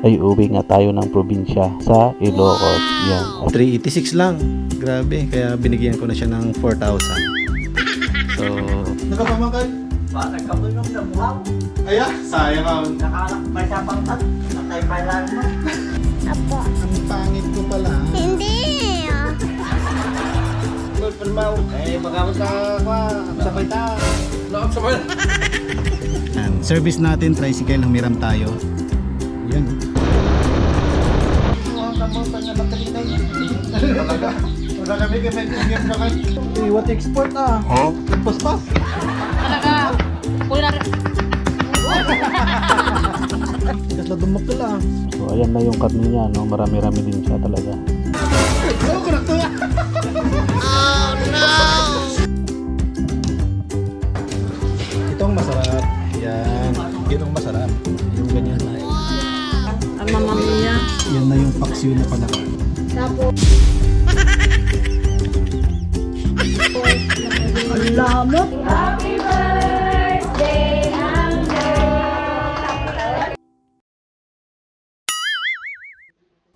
ay uwi nga tayo ng probinsya sa Ilocos. Yan. 386 lang. Grabe, kaya binigyan ko na siya ng 4,000. So, nakapamangkal? Ba, nagkabulong na buhaw. Aya, sayang ako. Nakalakbay sa pangkat. Natay pa lang mo. Apo. Ang pangit ko pala. Hindi. Pulpulmaw. Eh, magamit ka sa paita. Look sa paita. Yan, service natin, tricycle, humiram tayo. Yan. Wala kami game na kayo. What export ah? Huh? Paspas. Talaga. Kulang. Kasi dumak ka lang. So ayan na yung karne niya, no? Marami-rami din siya talaga. Itong masarap. Yan. Itong masarap. Yung ganyan na. Ang mamamia. Yan na yung paksiw na pala. Ang lamot.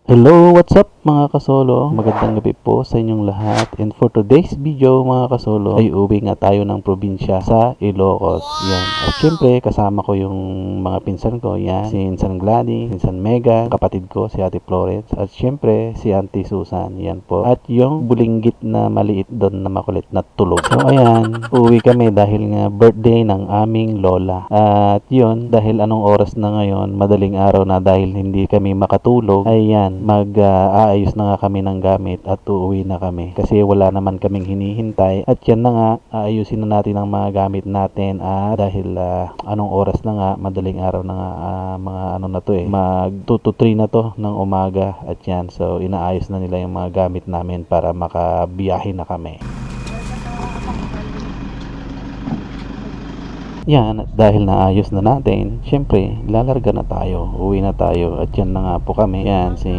Hello, what's up mga kasolo? Magandang gabi po sa inyong lahat. And for today's video mga kasolo, ay uwi nga tayo ng probinsya sa Ilocos. Yan. At syempre, kasama ko yung mga pinsan ko. Yan. Si Insan Gladys, Insan Mega, kapatid ko si Ate Florence. At syempre, si Auntie Susan. Yan po. At yung bulinggit na maliit doon na makulit na tulog. So ayan, uwi kami dahil nga birthday ng aming lola. At yun, dahil anong oras na ngayon, madaling araw na dahil hindi kami makatulog, ayan, mag-aayos na nga kami ng gamit at uuwi na kami kasi wala naman kaming hinihintay at yan na nga, aayusin na natin ang mga gamit natin dahil anong oras na nga, madaling araw na nga, mga ano na to mag 2 to 3 na to ng umaga at yan, so inaayos na nila yung mga gamit namin para makabiyahe na kami. Yan, at dahil naayos na natin, syempre, lalarga na tayo, uwi na tayo, at yan na nga po kami. Yan, si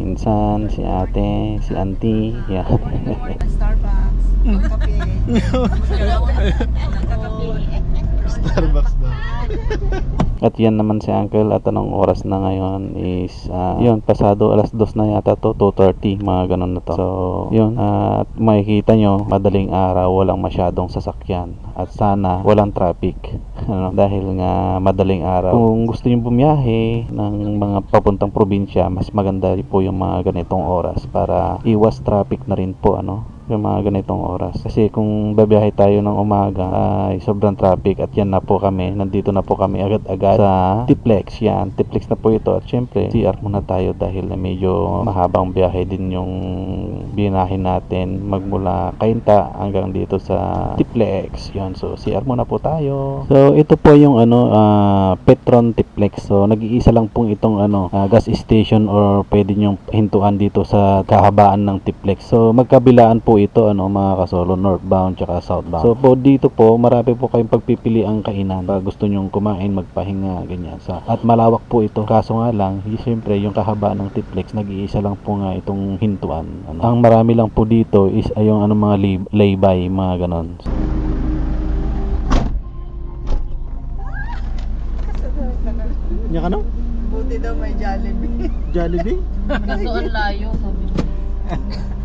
Insan, si Ate, si Auntie, yan. Starbucks. Kape. Starbucks daw. At yan naman si Uncle, at anong oras na ngayon is, yun, pasado alas 2 na yata to, 2:30, mga ganun na to. So, yun, at makikita nyo, madaling araw, walang masyadong sasakyan. At sana, walang traffic. Dahil nga, madaling araw. Kung gusto nyo bumiyahe ng mga papuntang probinsya, mas maganda rin po yung mga ganitong oras para iwas traffic na rin po, yung mga ganitong oras. Kasi kung babiyahe tayo ng umaga ay sobrang traffic at yan na po kami. Nandito na po kami agad-agad sa Tiplex. Yan, Tiplex na po ito. At syempre, CR muna tayo dahil medyo mahabang biyahe din yung binahin natin magmula Cainta hanggang dito sa Tiplex. Yan, so CR muna po tayo. So ito po yung Petron Tiplex. So nag-iisa lang pong itong gas station or pwede nyong hintuan dito sa kahabaan ng Tiplex. So magkabilaan po ito mga kasolo, northbound tsaka southbound. So po dito po marami po kayong pagpipili ang kainan pag gusto nyong kumain, magpahinga, ganyan. So, at malawak po ito, kaso nga lang siyempre yung kahabaan ng Tiplex nag-iisa lang po nga itong hintuan. Ang marami lang po dito is yung mga lay-by, mga ganon. Nya ka no? Buti daw may Jollibee. Jollibee? Kaso ang layo, sabi niya.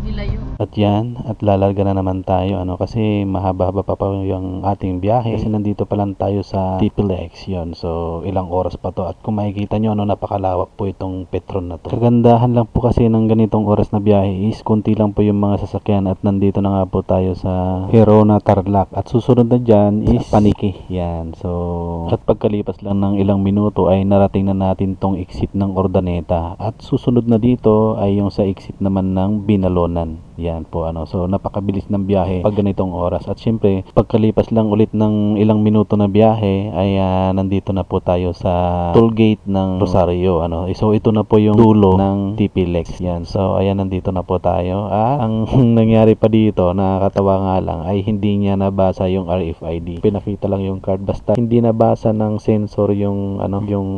Dilayo. At yan, at lalarga na naman tayo kasi mahaba-haba pa yung ating biyahe kasi nandito pa lang tayo sa Tiplex yun. So ilang oras pa to at kung makikita nyo napakalawak po itong Petron na to. Kagandahan lang po kasi ng ganitong oras na biyahe is konti lang po yung mga sasakyan at nandito na nga po tayo sa Herona Tarlac at susunod na dyan is Paniki. Yan, so at pagkalipas lang ng ilang minuto ay narating na natin tong exit ng Ordaneta at susunod na dito ay yung sa exit naman ng Binalonan. Yan po so napakabilis ng biyahe pag ganitong oras at syempre pagkalipas lang ulit ng ilang minuto na biyahe ay nandito na po tayo sa toll gate ng Rosario so ito na po yung dulo ng Tiplex. Yan, so ayan, nandito na po tayo. Ang nangyari pa dito, nakakatawa nga lang, ay hindi niya nabasa yung RFID. Pinakita lang yung card, basta hindi nabasa ng sensor yung yung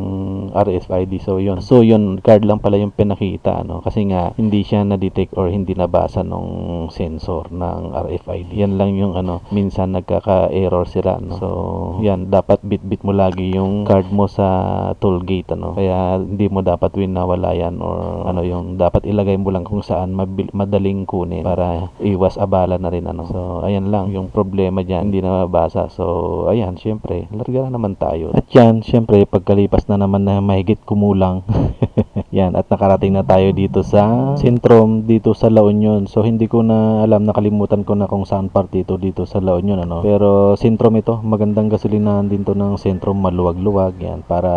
RFID. So yun card lang pala yung pinakita kasi nga hindi siya na-detect or hindi nabasa nung sensor ng RFID. Yan lang yung minsan nagkaka-error sila, no? So yan, dapat bit-bit mo lagi yung card mo sa toll gate, kaya hindi mo dapat winawala yan, or yung dapat ilagay mo lang kung saan madaling kunin para iwas abala na rin, So ayan lang yung problema dyan, hindi na mabasa. So ayan, syempre larga na naman tayo. At yan, syempre pagkalipas na naman na mahigit kumulang yan, at nakarating na tayo dito sa Sentrum, dito sa La Union. So hindi ko na alam, nakalimutan ko na kung saan part dito sa La Union, pero Sentrum ito, magandang gasolinahan din to ng Sentrum, maluwag-luwag yan para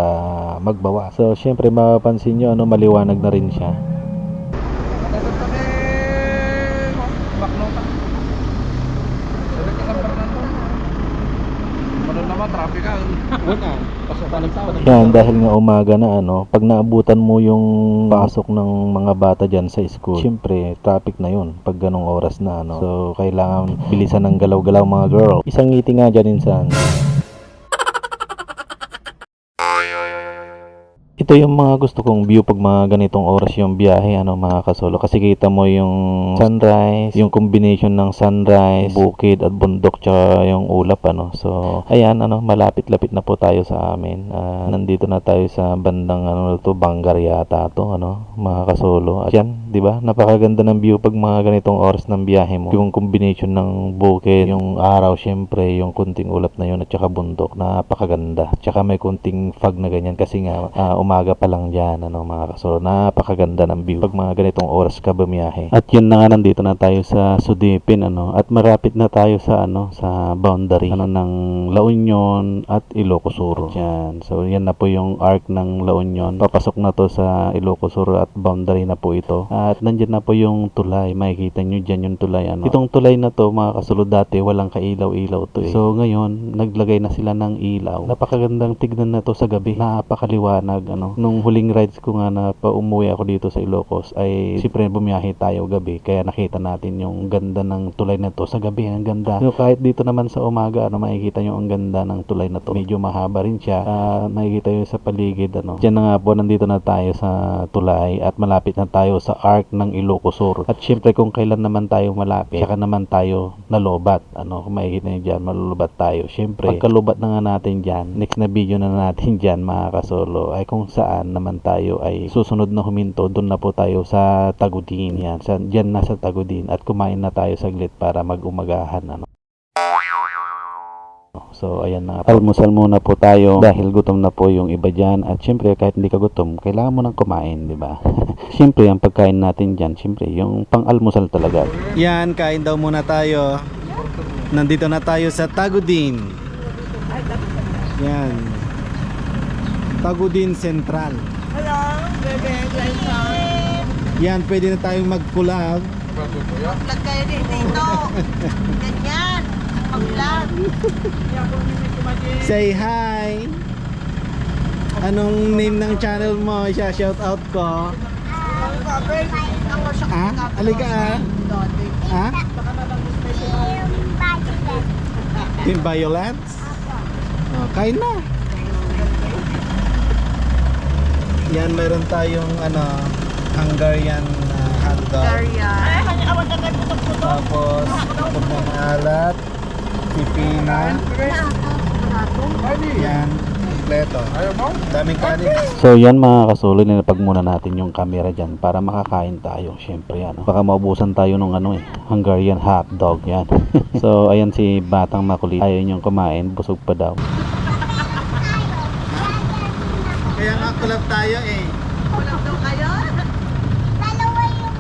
magbawa. So syempre mapapansin nyo, maliwanag na rin siya. Yan, dahil nga umaga na, pag naabutan mo yung pasok ng mga bata dyan sa school, syempre traffic na yun pag ganong oras na, So kailangan bilisan ng galaw-galaw mga girl. Isang ngiti nga dyan insan. Ito yung mga gusto kong view pag mga ganitong oras yung biyahe, mga kasolo, kasi kita mo yung sunrise, yung combination ng sunrise, bukid at bundok, tsaka yung ulap, So ayan, malapit-lapit na po tayo sa amin. Nandito na tayo sa bandang Bangar yata to, mga kasolo. At yan, di ba? Napakaganda ng view pag mga ganitong oras ng biyahe mo. Yung combination ng bukid, yung araw, syempre, yung kunting ulap na yun, at tsaka bundok, napakaganda. Tsaka may kunting fog na ganyan kasi nga umaga pa lang dyan, mga kasolo. Napakaganda ng view pag mga ganitong oras ka bumiyahe. At yun na nga, nandito na tayo sa Sudipin, at marapit na tayo sa sa boundary ng La Union at Ilocos Sur. Yan. So yan na po yung arc ng La Union. Papasok na to sa Ilocos Sur at boundary na po ito. At nandyan na po yung tulay. Makikita nyo dyan yung tulay, Itong tulay na to, mga kasolo, dati walang kailaw-ilaw to, eh. So ngayon, naglagay na sila ng ilaw. Napakagandang tignan na to sa gabi. Napakaliwanag, Nung huling rides ko nga na umuwi ako dito sa Ilocos, ay siyempre bumiyahe tayo gabi, kaya nakita natin yung ganda ng tulay na to sa gabi. Ang ganda. So kahit dito naman sa umaga, makikita nyo ang ganda ng tulay na to. Medyo mahaba rin siya. Makikita nyo sa paligid, Diyan na nga po, nandito na tayo sa tulay at malapit na tayo sa arc ng Ilocos Sur. At siyempre kung kailan naman tayo malapit, saka naman tayo nalobat. Kung makikita nyo dyan, malulubat tayo. Siyempre, pagkalubat na nga natin dyan, next na video na natin dyan, mga kasolo, ay kung saan naman tayo ay susunod na huminto. Doon na po tayo sa Tagudin. Yan, dyan na sa Tagudin, at kumain na tayo saglit para mag-umagahan, So ayan na, almusal muna po tayo dahil gutom na po yung iba dyan. At syempre kahit hindi ka gutom, kailangan mo nang kumain, di ba? Syempre ang pagkain natin dyan, syempre yung pang-almusal talaga. Yan, kain daw muna tayo. Nandito na tayo sa Tagudin. Yan, Tagudin Central. Hello, bebe, Yan, pwede na tayong mag-collab. mag-vlog kayo dito. Ganyan, mag-vlog. Say hi. Anong name ng channel mo? Shout out ko. Alika ah. Team Violets. Oh, kain na. Yan, meron tayong Hungarian hotdog. Tapos pagmamalat, pipina. Yan, kompleto. Daming kanin. So yan mga kasolo, nilapag muna natin yung camera dyan para makakain tayo. Syempre yan, baka maubusan tayo nung Hungarian hotdog yan. So ayan si Batang Makulit, ayaw niyong kumain, busog pa daw. Kaya nga collab tayo eh. Vlog daw kayo? Dalawa yung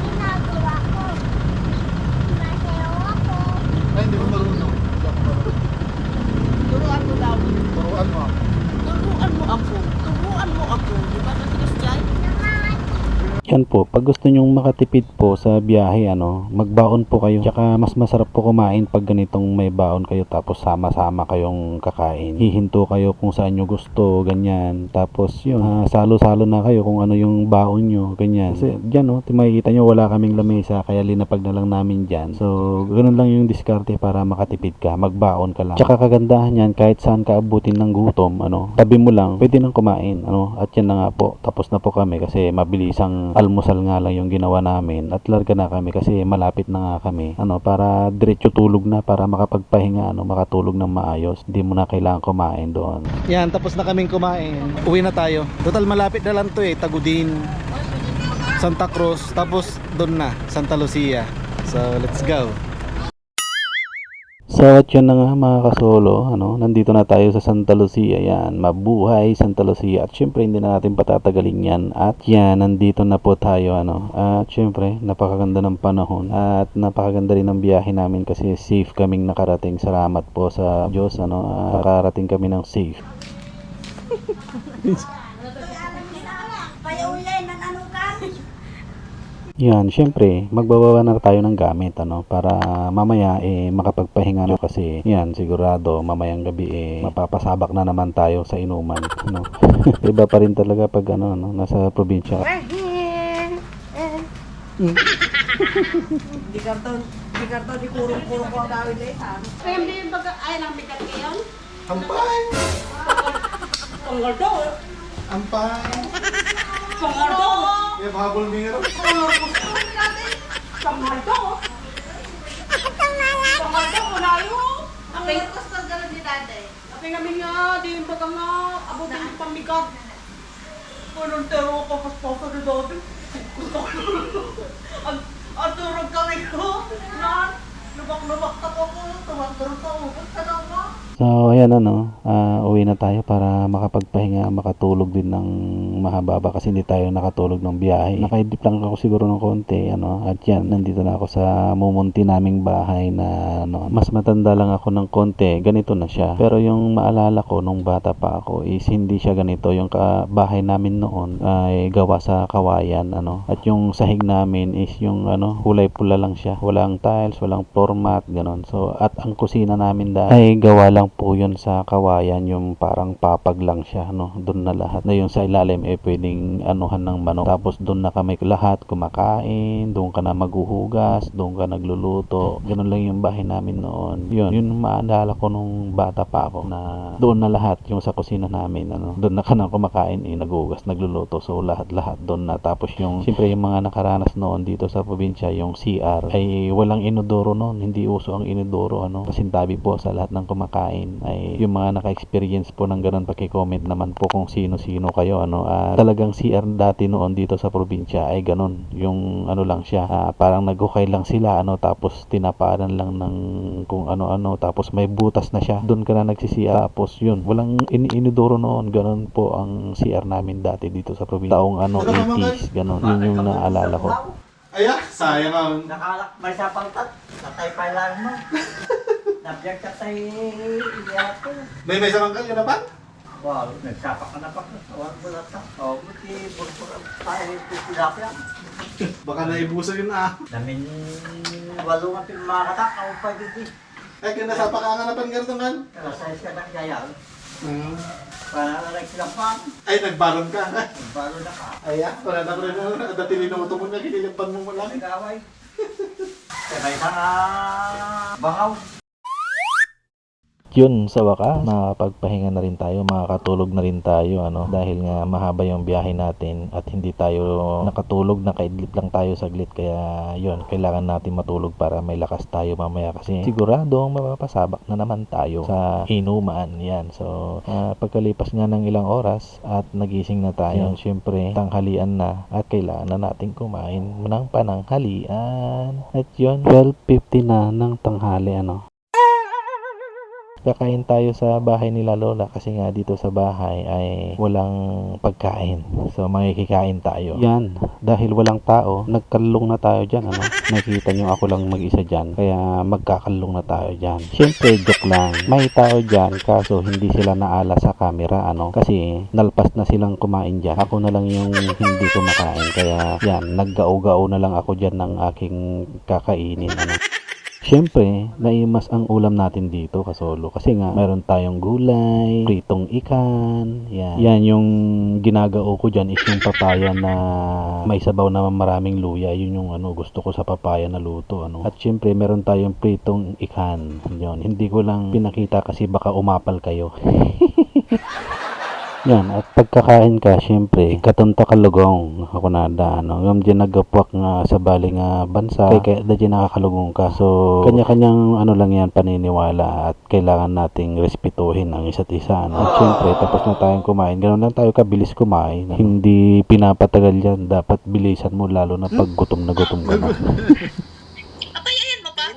ginagawa ko. Masayaw ako. Ay, hindi mo marunong. Turuan mo daw. Turuan mo. Turuan mo ako. Turuan mo ako. Di ba natigas dyan? Yan po, pag gusto nyong makatipid po sa biyahe, magbaon po kayo. Tsaka mas masarap po kumain pag ganitong may baon kayo, tapos sama-sama kayong kakain. Hihinto kayo kung saan nyo gusto, ganyan. Tapos yun, salo-salo na kayo kung ano yung baon nyo, ganyan. Kasi dyan, makikita nyo wala kaming lamesa, kaya linapag na lang namin dyan. So, ganun lang yung diskarte para makatipid ka, magbaon ka lang. Tsaka kagandahan yan, kahit saan ka abutin ng gutom, tabi mo lang, pwede nang kumain, At yan na nga po, tapos na po kami kasi mabilisang almusal nga lang yung ginawa namin at larga na kami kasi malapit na nga kami. Para diretso tulog na, para makapagpahinga, makatulog ng maayos. Hindi mo na kailangan kumain doon. Yan, tapos na kaming kumain. Uwi na tayo. Total malapit na lang to Tagudin, Santa Cruz, tapos doon na, Santa Lucia. So, let's go. So at yun na nga mga kasolo, nandito na tayo sa Santa Lucia. Yan, mabuhay Santa Lucia. At syempre hindi na natin patatagalin yan. At yan, nandito na po tayo. At syempre napakaganda ng panahon at napakaganda rin ng biyahe namin kasi safe kaming nakarating. Salamat po sa Diyos. Nakarating kami ng safe. Yan, syempre, magbabawa na tayo ng gamit, para mamaya, makapagpahinga na kasi, yan, sigurado, mamayang gabi, mapapasabak na naman tayo sa inuman, Iba pa rin talaga pag, nasa probinsya. Di karton, di kurong-kurong ko ang dawin na itan. Kaya hindi yung baga, ay, namikat ngayon. Ampay! Tunggal daw. Ampay! Tunggal daw. May habol mo nga Tunggal daw. Tunggal daw, unayo. Ang gusto gano'n ni dati. Tapi kami nga, di yung baga nga, abutin yung pamikat. Punong tero ko, pasposo na dati. Gusto ko. Ang turog kami ko. Lubak-lubak ako ko. Tumag-turog ako. Basta na ako. So, ayan uwi na tayo para makapagpahinga, makatulog din ng mahaba kasi hindi tayo nakatulog ng biyahe. Nakaidip lang ako siguro ng konti, at yan, nandito na ako sa mumunti naming bahay na, mas matanda lang ako ng konti, ganito na siya. Pero yung maalala ko nung bata pa ako is hindi siya ganito. Yung bahay namin noon ay gawa sa kawayan, at yung sahig namin is yung, kulay pula lang siya. Walang tiles, walang floor mat, ganon. So, at ang kusina namin ay gawa lang po yun sa kawayan, yung parang papag lang siya, doon na lahat na yung sa ilalim pwedeng anuhan ng manok, tapos doon na kami lahat kumakain, doon ka na maghuhugas, doon ka nagluluto, ganun lang yung bahay namin noon. Yun maalala ko nung bata pa ako na doon na lahat yung sa kusina namin, doon na ka na kumakain, naghuhugas, nagluluto, so lahat doon na. Tapos yung siyempre yung mga nakaranas noon dito sa probinsya, yung CR ay walang inodoro noon, hindi uso ang inodoro, kasintabi po sa lahat ng kumakain ay yung mga naka-experience po ng ganun, paki-comment naman po kung sino-sino kayo, talagang CR dati noon dito sa probinsya ay ganun, yung lang siya, parang naghukay lang sila, tapos tinaparan lang ng kung ano-ano, tapos may butas na siya, doon ka na nagsisiya, tapos yun, walang inidoro noon. Ganun po ang CR namin dati dito sa probinsya, taong 80s, ganun, yun yung naalala ko. Aya, sayang ang. Nakalak, may sapang tat. Natay pa lang mo. Nabiyag ka tayo iyato. May samangkal yun na ba? Wow, nagsapak ka na pa. Awag mo na ta. O, buti, burbur tayo tilapia. Baka naibuso yun Namin walo nga pinamakatak. Ako pa dito. Ay, kinasa pa ka nga na panggartungan. Kalasayas ka ng gayal. Para na silang pan. Ay, nagbalon ka. Balo na ka. Ay, wala na ko rin. Dati linuto mo na, kinilipan mo lang. Nag-away. Kaya isang bangaw. Yun, sa wakas, makapagpahinga na rin tayo, makakatulog na rin tayo, dahil nga mahaba yung biyahe natin at hindi tayo nakatulog, nakaidlip lang tayo saglit, kaya yun, kailangan natin matulog para may lakas tayo mamaya kasi sigurado mapapasabak na naman tayo sa inuman, yan. So, pagkalipas nga ng ilang oras at nagising na tayo, syempre, tanghalian na at kailangan na natin kumain ng pananghalian. At yun, 12:50 na ng tanghali, Kakain tayo sa bahay nila Lola kasi nga dito sa bahay ay walang pagkain. So makikikain tayo. Yan, dahil walang tao, nagkalong na tayo dyan. Nakikita nyo ako lang mag-isa dyan. Kaya magkakalong na tayo dyan. Siyempre, joke lang. May tao dyan kaso hindi sila naala sa camera. Kasi nalpas na silang kumain dyan. Ako na lang yung hindi kumakain. Kaya yan, naggao-gao na lang ako dyan ng aking kakainin. Siyempre, naimas ang ulam natin dito kasolo kasi nga meron tayong gulay, pritong ikan, yan yung ginagao ko dyan is yung papaya na may sabaw na maraming luya, yun yung gusto ko sa papaya na luto. At siyempre meron tayong pritong ikan, yun, hindi ko lang pinakita kasi baka umapal kayo. Yan, at pagkakain ka, syempre, katunta kalugong ako na da, ano, yung dyan nagapwak nga sa bali nga bansa, kaya da dyan nakakalugong ka. So, kanya-kanyang ano lang yan, paniniwala at kailangan nating respetuhin ang isa't isa. Ano? At syempre, tapos na tayong kumain, ganoon lang tayo kabilis kumain. Ano? Hindi pinapatagal yan, dapat bilisan mo lalo na pag gutom na gutom ka na. Abayayan mo pa?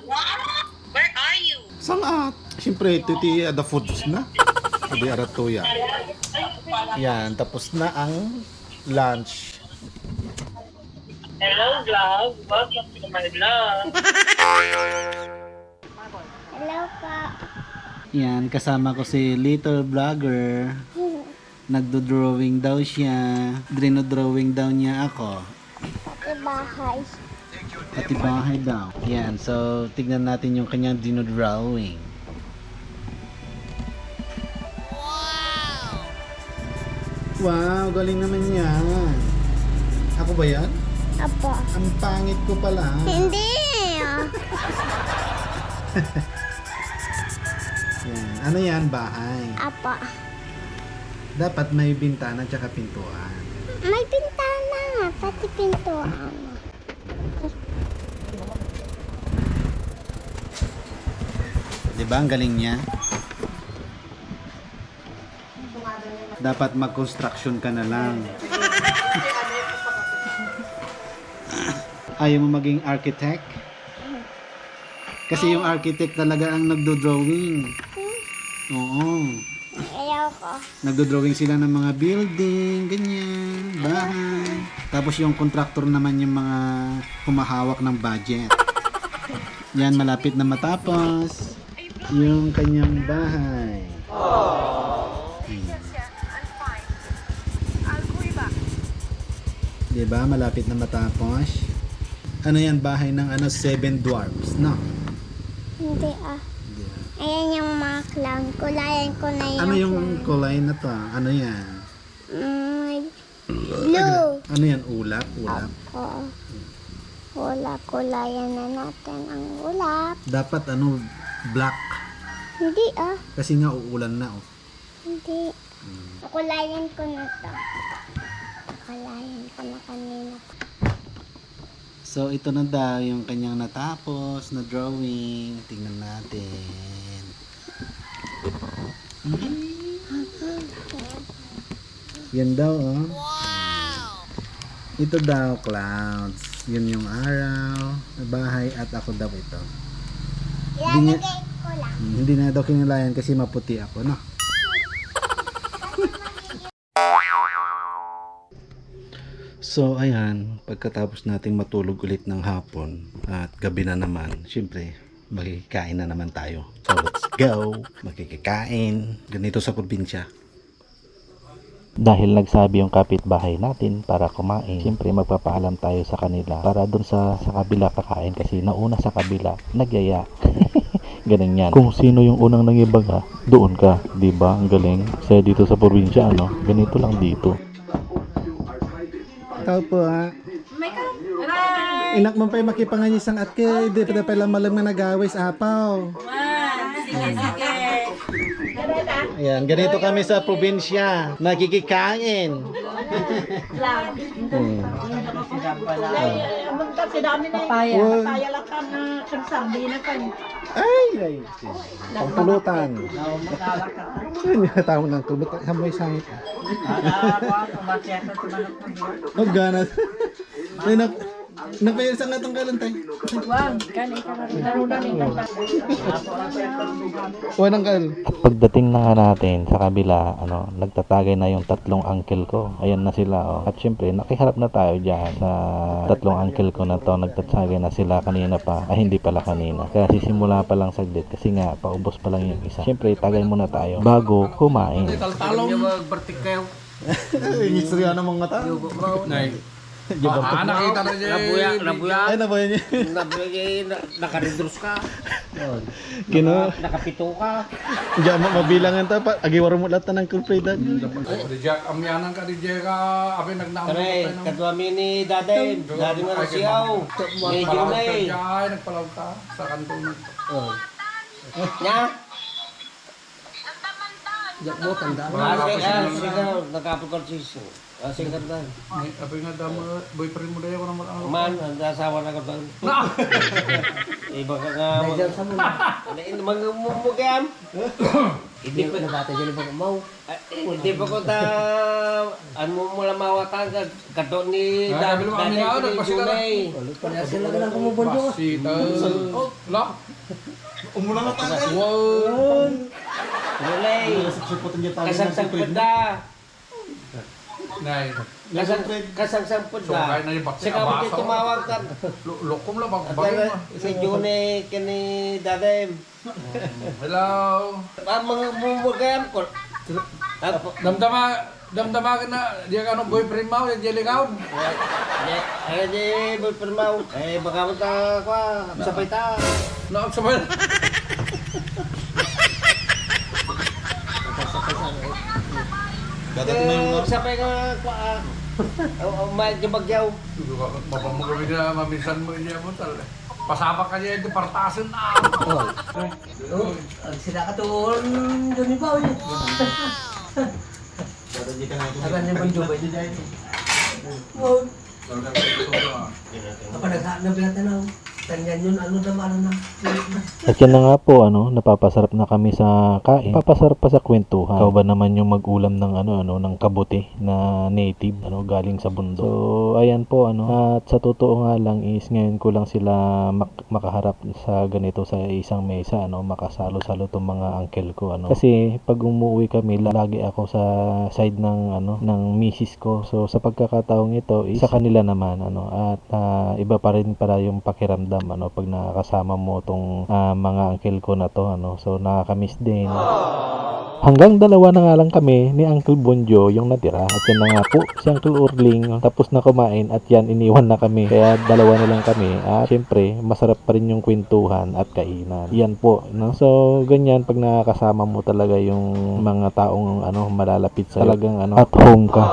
Where are you? Sangat. Siyempre, ito the foods na. Sabi aratuya. Yan, tapos na ang lunch. Hello, vlog. Welcome to my vlog. Hello po. Yan, kasama ko si little vlogger. Nagdo-drawing daw siya. Drawing daw niya ako. Sa bahay. Pati bahay daw. Yan, so tignan natin yung kanyang dino-drawing. Wow, galing naman yan. Ako ba yan? Apo. Ang pangit ko pala. Hindi. Yan. Ano yan? Bahay. Apo. Dapat may bintana tsaka pintuan. May bintana. Pati pintuan. Diba? Ang galing niya. Dapat mag-construction ka na lang. Ayaw mo maging architect? Kasi yung architect talaga ang nagdo-drawing. Oo. Ayaw ko. Nagdo-drawing sila ng mga building, ganyan, bahay. Tapos yung contractor naman yung mga humahawak ng budget. Yan, malapit na matapos yung kanyang bahay. Diba? Malapit na matapos. Ano yan? Bahay ng ano? 7 dwarfs, no? Hindi ah. Ayan yung mga clown. Kulayan ko na yung Ano yung kulay na to? Ano yan? blue. Ano yan? Ulap? Ulap? Oo. Ulap. Kulayan na natin ang ulap. Dapat ano? Black. Hindi ah. Kasi nga uulan na, oh. Hindi. Kulayan ko na to. Kulayan ko na kanina. So, ito na daw yung kanyang natapos na drawing. Tingnan natin. Yan daw, oh. Wow! Ito daw, clouds. Yun yung araw, bahay, at ako daw ito. Hindi Ilalagay ko lang. Hindi na daw kinulayan kasi maputi ako, no? So ayan, pagkatapos nating matulog ulit ng hapon at gabi na naman, syempre magkikain na naman tayo. So let's go, magkikain. Ganito sa probinsya. Dahil nagsabi yung kapitbahay natin para kumain, siyempre magpapaalam tayo sa kanila para dun sa kabila kakain kasi nauna sa kabila, nagyaya. Ganun yan. Kung sino yung unang nangibaga, doon ka. Diba? Ang galing. Kasi dito sa probinsya, ano, ganito lang dito. Tao po ha. Inak mo pa'y makipanganyisang at kay, di pa pala malam na nagawis apaw. Ayan, ganito kami sa probinsya. Nakikikain. Papaya. Papaya lang ka na kagsabi na ka. Ay. Pampulutan. Tao ng tulot. Hamoy sangit. Oh, ganat. Ay, napayal sa nga itong kalantay. Wag, kani ka narunan ni kanta. Wanang kal. At pagdating na nga natin sa kabila, ano, nagtatagay na yung tatlong uncle ko. Ayan na sila, oh. At syempre, nakiharap na tayo dyan sa tatlong uncle ko na to. Nagtatagay na sila kanina pa. Ay, hindi pala kanina. Kaya sisimula pa lang saglit kasi nga, paubos pa lang yung isa. Syempre, tagay muna tayo bago kumain. Ingistorya ng mga tao. Nakita na siya. Ay, nabuhay niya. Nakaridros ka. Nakapito ka. Diyan mabilangan ta pa. Agiwaro mo lahat ng kulpridad. Reject, amyanan ka, reject ka. Abi, nagnaamon Kare, kadwami ni Daday. Dadi mo na siyaw. Medyo na eh. Nagpalaw ka sa kanto na. Nya? Jak mo tanda. Mga Nakapakorsis. Singkat na. Apa nga dama boyfriend mo dahil ako naman ang Man, nasawa na ka ba? Iba ka nga. Mga mumugam. Hindi ko nabata dyan ibang mau. Hindi pa ko ta... Ano mo lang mawatan ka. Kato ni... Dami mo kami nga, nagpasita na. Kaya sila ka lang kumubundyo. Pasita. Lock. Umuna na tagal. Wow. Mulay. Kasang-sangpad na. Nay. Kasang-sangpad So, na. kaya na yung baksin. Saka mo kayo tumawag ka. Lokom lang bang At bagay mo. si June kini Dadem. Hello. Ang mga mumugam ko. Damdama ka na. Diyan ka nung boyfriend mo. Diyan ligaw. Ay, di boyfriend mo. Eh, baka mo ta ko sabay ta. Nakakasabay. Dadating na yung Sabay ka ko. May jabagyaw. Mapamugawin na mamisan mo niya mo tal. Pasabak ka niya yung partasan na. Ang sila ka tuon, doon pa ulit. Dadating ka na ito. Agan niya bang jubay niya dahil. Apa naghanap yata na. Tanyan yun, ano naman na. At yan na nga po, napapasarap na kami sa kain. Papasarap pa sa kwentuhan. Ikaw ba naman yung mag-ulam ng ng kabuti na native, galing sa bundok. So, ayan po, at sa totoo nga lang is ngayon ko lang sila makaharap sa ganito sa isang mesa, makasalo-salo tong mga uncle ko, Kasi pag umuwi kami, lagi ako sa side ng misis ko. So, sa pagkakataong ito, sa kanila naman, at iba pa rin para yung pakiramdam pag nakakasama mo tong mga uncle ko na to, so nakakamiss din. Hanggang dalawa na nga lang kami ni Uncle Bonjo yung natira, at yan na nga po si Uncle Urling tapos na kumain, at yan iniwan na kami, kaya dalawa na lang kami. At syempre masarap pa rin yung kwentuhan at kainan, yan po, so ganyan pag nakakasama mo talaga yung mga taong malalapit sa talagang at home ka.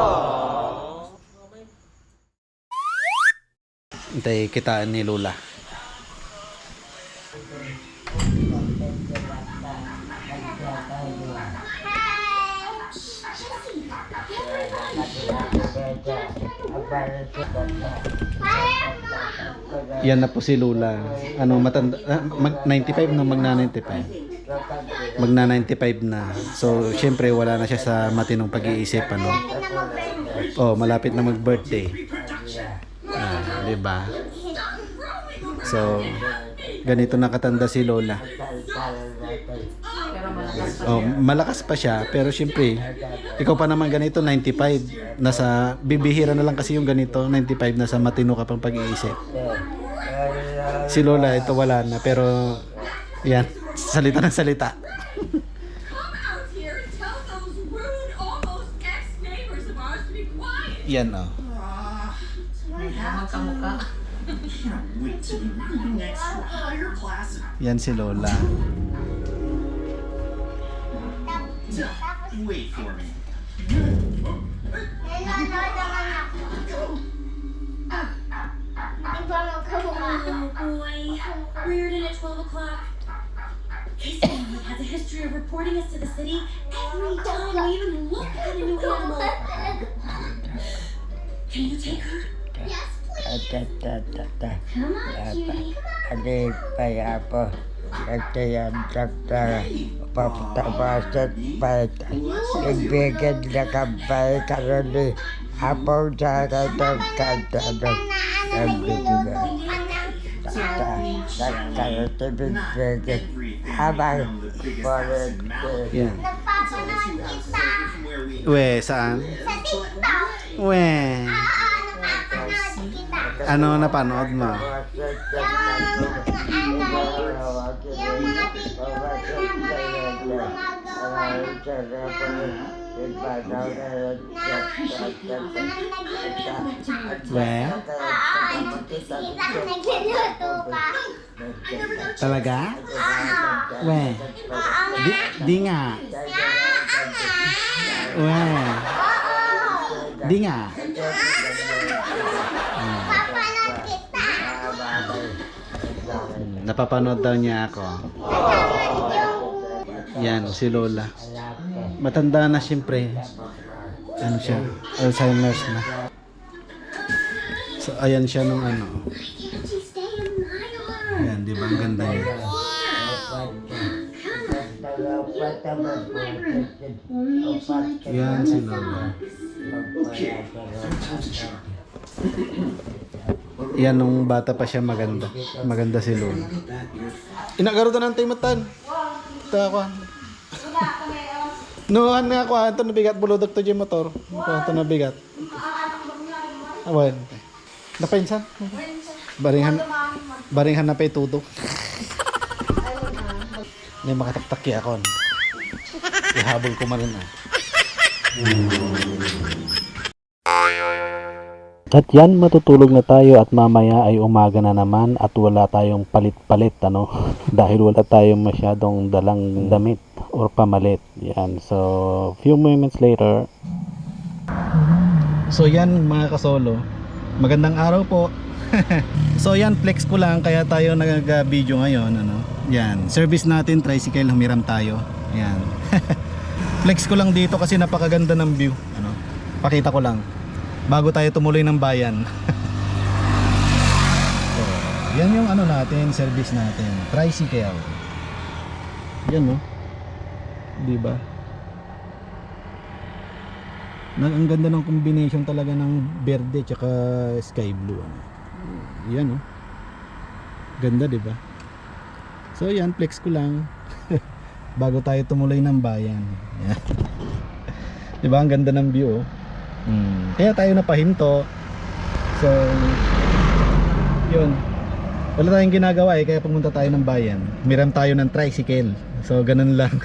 Hintay kitaan ni Lola. Yan na po si Lola. Matanda, mag 95 no, magna 95. Magna 95 na. So, syempre wala na siya sa matinong pag-iisip, Oh, malapit na mag-birthday. Di ba? So, ganito nakatanda si Lola. Oh, malakas pa siya, pero syempre, ikaw pa naman ganito, 95. Nasa, bibihira na lang kasi yung ganito, 95 na sa matino ka pang pag-iisip. Si Lola, ito wala na, pero, yan, salita ng salita. Yan, oh. Yan si Lola. Wait for me. Oh boy, Reardon at 12 o'clock. His family has a history of reporting us to the city every time we even look at a new animal. Can you take her? Yes, please. Come on, Judy. Adi apa kaya dokter papatabasat baik ibigin na kabay karoni apa cara dokter Yan. We, saan? Sa TikTok. We. Napapanood kita. Ano napanood mo? Yung mga picture na gumagawa We? Sisira, nagluluto pa. Talaga? We? Di nga. We? Di nga. Papanood kita. Napapanood daw niya ako. Yan, si Lola. Matanda na siyempre. Ano siya? Alzheimer's na. So, ayan siya nung ano. Ayan, di ba? Ang ganda niya. Yan si Lola. Yan nung bata pa siya maganda. Maganda si Lola. Inagaro to ng timatan. Ito ako. Nuhan nga ako. Ito nabigat. Bulodok to yung motor. Ito nabigat. Awan. Napainsan? Baringhan na pa'y tutok. May makataktak ako. Ihabol ko man rin ah. At yan, matutulog na tayo at mamaya ay umaga na naman at wala tayong palit-palit ano dahil wala tayong masyadong dalang damit or pamalit. Yan. So, few moments later. So yan mga kasolo. Magandang araw po. So yan, flex ko lang kaya tayo nag-video ngayon ano. Yan, service natin tricycle, humiram tayo. Yan. Flex ko lang dito kasi napakaganda ng view ano. Pakita ko lang bago tayo tumuloy ng bayan. So, yan yung ano natin, service natin, tricycle. Yan no. 'Di ba? Ang ganda ng combination talaga ng berde tsaka sky blue ano. Yan oh. Ganda 'di ba? So yan, flex ko lang bago tayo tumuloy ng bayan. Yan. 'Di ba ang ganda ng view oh. Kaya tayo napahinto. So yun. Wala tayong ginagawa kaya pumunta tayo ng bayan. Miram tayo ng tricycle. So ganun lang.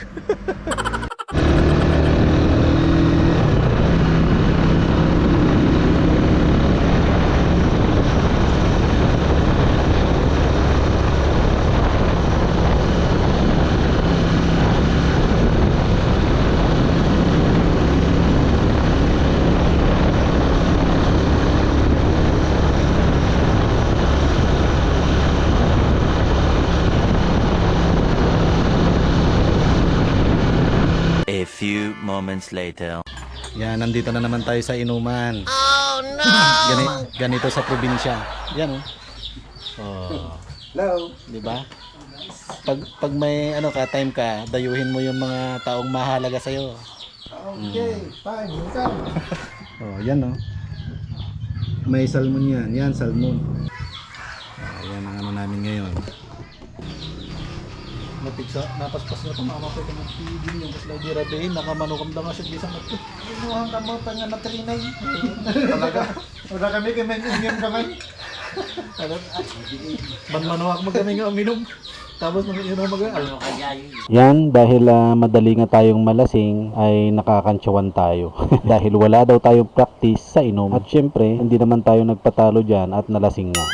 A few moments later. Yan, nandito na naman tayo sa inuman. Oh no! Ganito sa probinsya. Yan oh. Oh. Hello. 'Di ba? Pag may ano ka, time ka, dayuhin mo yung mga taong mahalaga sa iyo. Okay, fine. Welcome. Oh, yan oh. May salmon yan. Yan, salmon. Yan ang ano namin ngayon. Napigsa, napaspas na itong mama ko ito ng feeding yung mas lagi rabihin, nakamanukam lang nga siya bisang ito. Inuhang ka mo, tanga na trinay. Talaga. Wala kami kamenyong kamay. Banmanuhak mo kami nga uminom. Tapos nung yun ang mag-aal. Yan, dahil madali nga tayong malasing ay nakakantsawan tayo. Dahil wala daw tayong practice sa inom. At syempre, hindi naman tayo nagpatalo dyan at nalasing nga.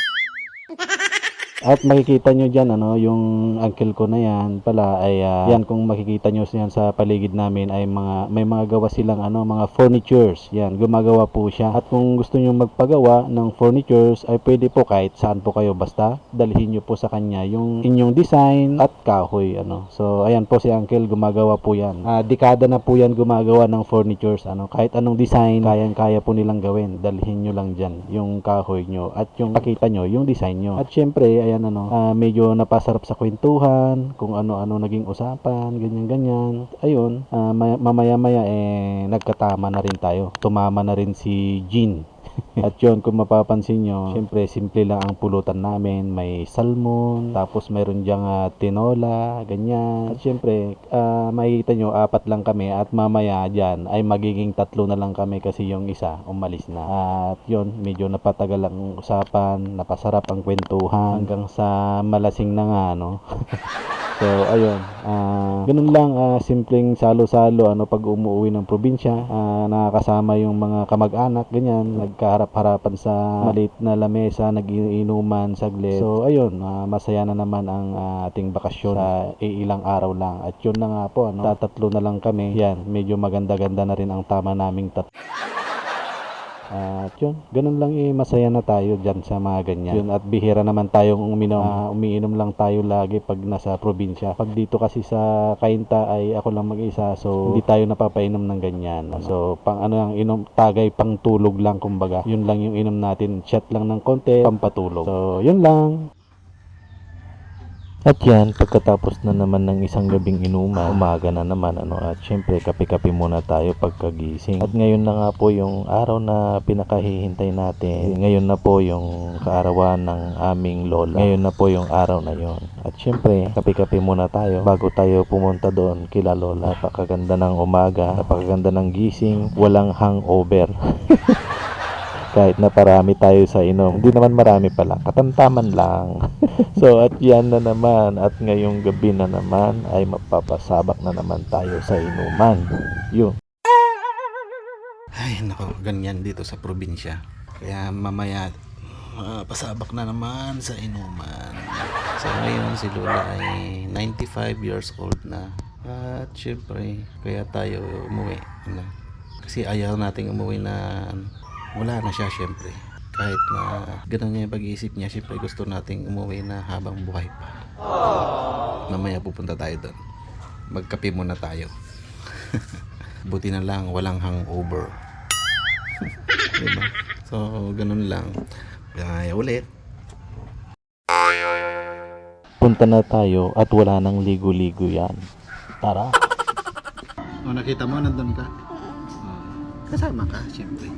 At makikita nyo dyan, ano, yung uncle ko na yan pala ay yan, kung makikita nyo yan sa paligid namin ay may mga gawa silang ano, mga furnitures. Yan, gumagawa po siya. At kung gusto nyo magpagawa ng furnitures ay pwede po kahit saan po kayo, basta dalhin nyo po sa kanya yung inyong design at kahoy. Ano. So ayan po si uncle, gumagawa po yan. Dekada na po yan gumagawa ng furnitures. Ano. Kahit anong design, kayang-kaya po nilang gawin. Dalhin nyo lang dyan yung kahoy nyo at yung pakita nyo, yung design nyo. At syempre, ayan ano, medyo napasarap sa kwentuhan, kung ano-ano naging usapan, ganyan-ganyan. Ayun, mamaya-maya nagkatama na rin tayo. Tumama na rin si Jean. At yun, kung mapapansin nyo, syempre simple lang ang pulutan namin. May salmon, tapos mayroon dyang tinola, ganyan. At syempre, makikita nyo, 4 lang kami. At mamaya dyan ay magiging 3 na lang kami kasi yung isa umalis na. At yun, medyo napatagal ang usapan, napasarap ang kwentuhan hanggang sa malasing na nga, no? So ayun, ganun lang, simpleng salo-salo ano, pag umuwi ng probinsya, nakakasama yung mga kamag-anak, ganyan, nagkaharap-harapan sa maliit na lamesa, nag-inuman saglit. So ayun, masaya na naman ang ating bakasyon sa ilang araw lang. At yun na nga po, ano, 3 na lang kami. Yan, medyo maganda-ganda na rin ang tama naming At yun, ganun lang masaya na tayo dyan sa mga ganyan. Yun, at bihira naman tayong uminom. Umiinom lang tayo lagi pag nasa probinsya. Pag dito kasi sa Cainta ay ako lang mag-isa, so hindi tayo napapainom ng ganyan. So pang ano lang inom, tagay pang tulog lang kumbaga. Yun lang yung inom natin, shot lang ng konti, pampatulog. So yun lang. At yan, pagkatapos na naman ng isang gabing inuman, umaga na naman at syempre kape-kape muna tayo pagkagising. At ngayon na nga po yung araw na pinakahihintay natin. Ngayon na po yung kaarawan ng aming lola. Ngayon na po yung araw na yon. At syempre, kape-kape muna tayo bago tayo pumunta doon kila lola. Napakaganda ng umaga, napakaganda ng gising, walang hangover. Kahit na parami tayo sa inom, hindi naman marami pala, katamtaman lang. So at yan na naman, at ngayong gabi na naman ay mapapasabak na naman tayo sa inuman. Yun. Ay, nako, ganyan dito sa probinsya. Kaya mamaya, pasabak na naman sa inuman. So ngayon si Lola ay 95 years old na. At syempre, kaya tayo umuwi. Kasi ayaw nating umuwi na wala na siya syempre. Kahit na ganun niya yung pag-iisip niya, syempre gusto nating umuwi na habang buhay pa. Mamaya pupunta tayo doon. Magkape muna tayo. Buti na lang walang hangover. Diba? So ganun lang. Kaya ulit. Punta na tayo at wala nang ligo-ligo yan. Tara. Nakita mo, nandun ka? Kasama ka, syempre.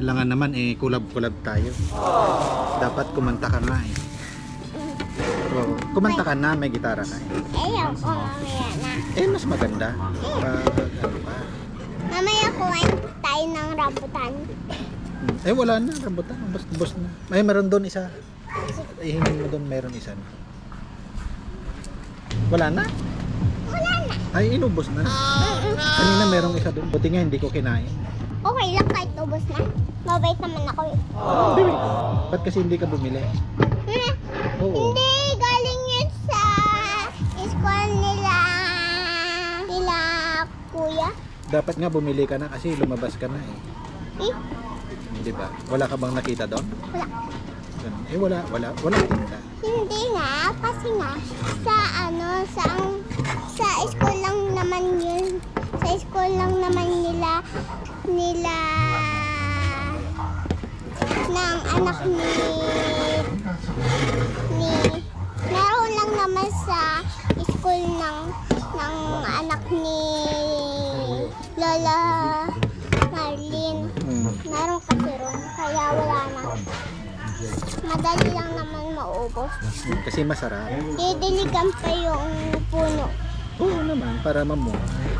Kailangan naman kulab-kulab tayo. Dapat kumanta ka nga kumanta ka na, may gitara ka Ayaw ko mamaya na. mas maganda. Ano ka? Mamaya kuhain tayo ng rambutan. Wala na, rambutan. Bus na. May meron doon isa. Ihingin mo doon, meron isa na. Wala na? Wala na. Ay, inubos na. Kanina merong isa doon. Buti nga hindi ko kinain. Okay lang kahit ubos na. Mabait naman ako eh. Hindi. Ba't kasi hindi ka bumili? Oo. Hindi, galing yun sa school nila kuya. Dapat nga bumili ka na kasi lumabas ka na Di ba? Wala ka bang nakita doon? Wala. Wala tinda. Hindi nga, kasi nga sa school lang naman yun. Sa school lang naman nila ng anak meron lang naman sa school ng anak ni Lola Marlene. Meron kasi ron, kaya wala na. Madali lang naman maubos. Kasi masarap. Didiligan pa yung puno. Oo naman, para mamuhay.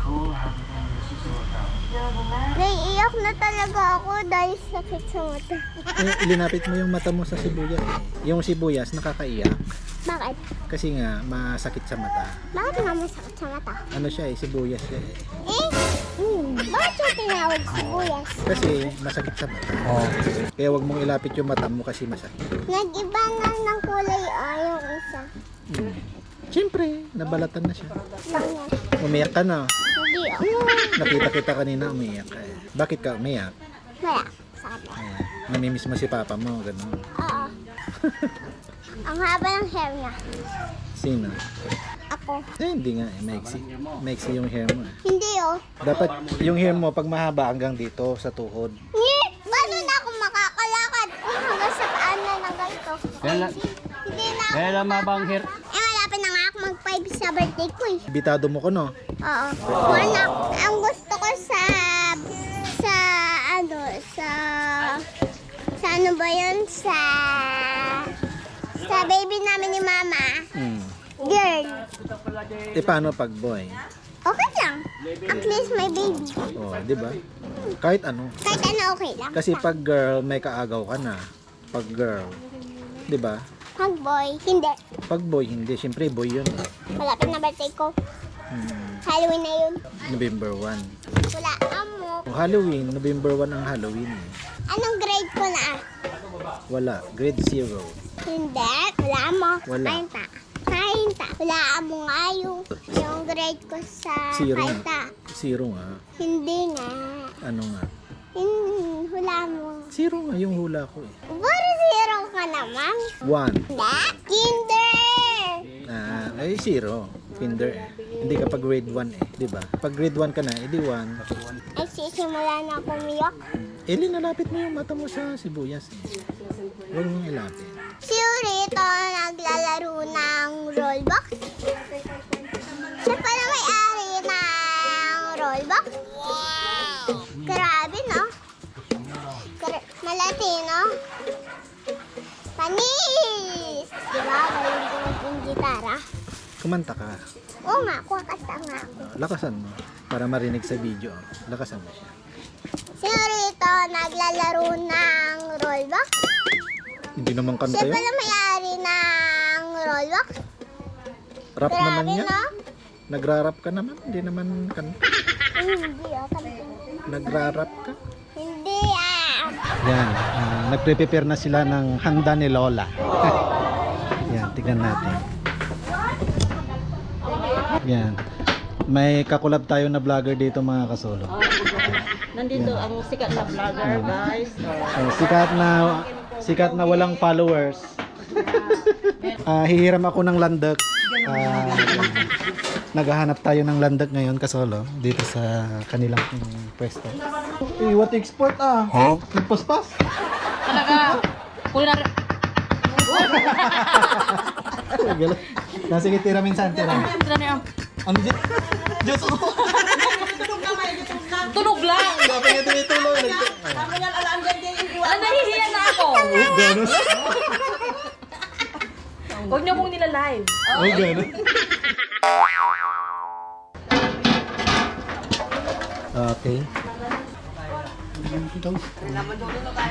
Naiiyak na talaga ako dahil sakit sa mata. Ilinapit mo yung mata mo sa sibuyas. Yung sibuyas nakakaiyak. Bakit? Kasi nga masakit sa mata. Bakit nga masakit sa mata? Ano siya sibuyas siya Bakit siya tinawag sibuyas? Kasi masakit sa mata. Kaya wag mong ilapit yung mata mo kasi masakit. Nag-iba na ng kulay yung isa. Siyempre, nabalatan na siya. Ganyan. Umiyak ka na. Hindi Nakita kita kanina umiyak ka. Bakit ka umiyak? Wala. Sakit. Namimiss mo si papa mo, gano'n. Oo. Ang haba ng hair niya. Sino? Ako. Hindi nga maiksi. Maiksi yung hair mo. Hindi Dapat yung hair mo pag mahaba hanggang dito sa tuhod. Paano na ako makakalakad? Hanggang sa paan na ng ganito. Hindi na ako. Kaya lang mabang hair. Malapit na nga ako mag-5 sa birthday ko Bitado mo ko, no? Oo. Anak, ang gusto ko sa ano ba yun? Sa baby namin ni Mama. Girl. Paano pag boy? Okay lang. At least may baby. Di ba? Kahit ano. Kahit ano okay lang. Kasi pag girl, may kaagaw ka na. Pag girl. Di ba? Pag boy, hindi. Pag boy, hindi. Siyempre, boy yun. Malapit na birthday ko. Halloween na yun. November 1. Wala amo. Halloween, November 1 ang Halloween. Anong grade ko na Wala. Grade 0. Hindi. Wala amo. Wala. Kainta. Wala amo nga yung grade ko sa Zero kainta. nga. 0 nga. Hindi nga. Ano nga? Wala Zero nga yung hula ko eh. Puro zero ka naman. 1. Kinder! Ay, 0. Kinder eh. Hindi ka pag grade 1 eh. Diba? Pag grade 1 ka na, edi 1. Ay, sisimula na ako umiyak. Nalapit mo yung mata mo sa sibuyas eh. Huwag mong ilapit. Si Rito naglalaro ng rollbox. Siya pala may-ari ng rollbox. Wow! Grabe, no? Malati, no? Panis! Diba? Galing ko yung gitara. Kumanta ka. Oo nga, kukanta nga ako. Lakasan mo. Para marinig sa video. Lakasan mo siya. Si Rito naglalaro ng rollbox. Hindi naman kanta Siya yun. pala may-ari ng rollbox. Rap naman Grabe, yan. no? Nagra-rap ka naman. Hindi naman kanta. Hindi, Nagra-rap ka. Hindi, Yan. Nagpe-prepare na sila ng handa ni Lola. Yan, tignan natin. Yan. May kakulab tayo na vlogger dito mga kasolo. Nandito ang sikat na vlogger, guys. Sikat na walang followers. Hihiram ako ng landak. Naghahanap tayo ng landak ngayon kasolo dito sa kanilang pwesto. What export Nagpaspas? Talaga. Kulinar. Sige, tira minsan, tira. Ang Diyos ko. Tunog lang. Bakit nga tumitulong? Nahihiya na ako. Ganos? Huwag niyo pong nila-live. Ganos? Okay.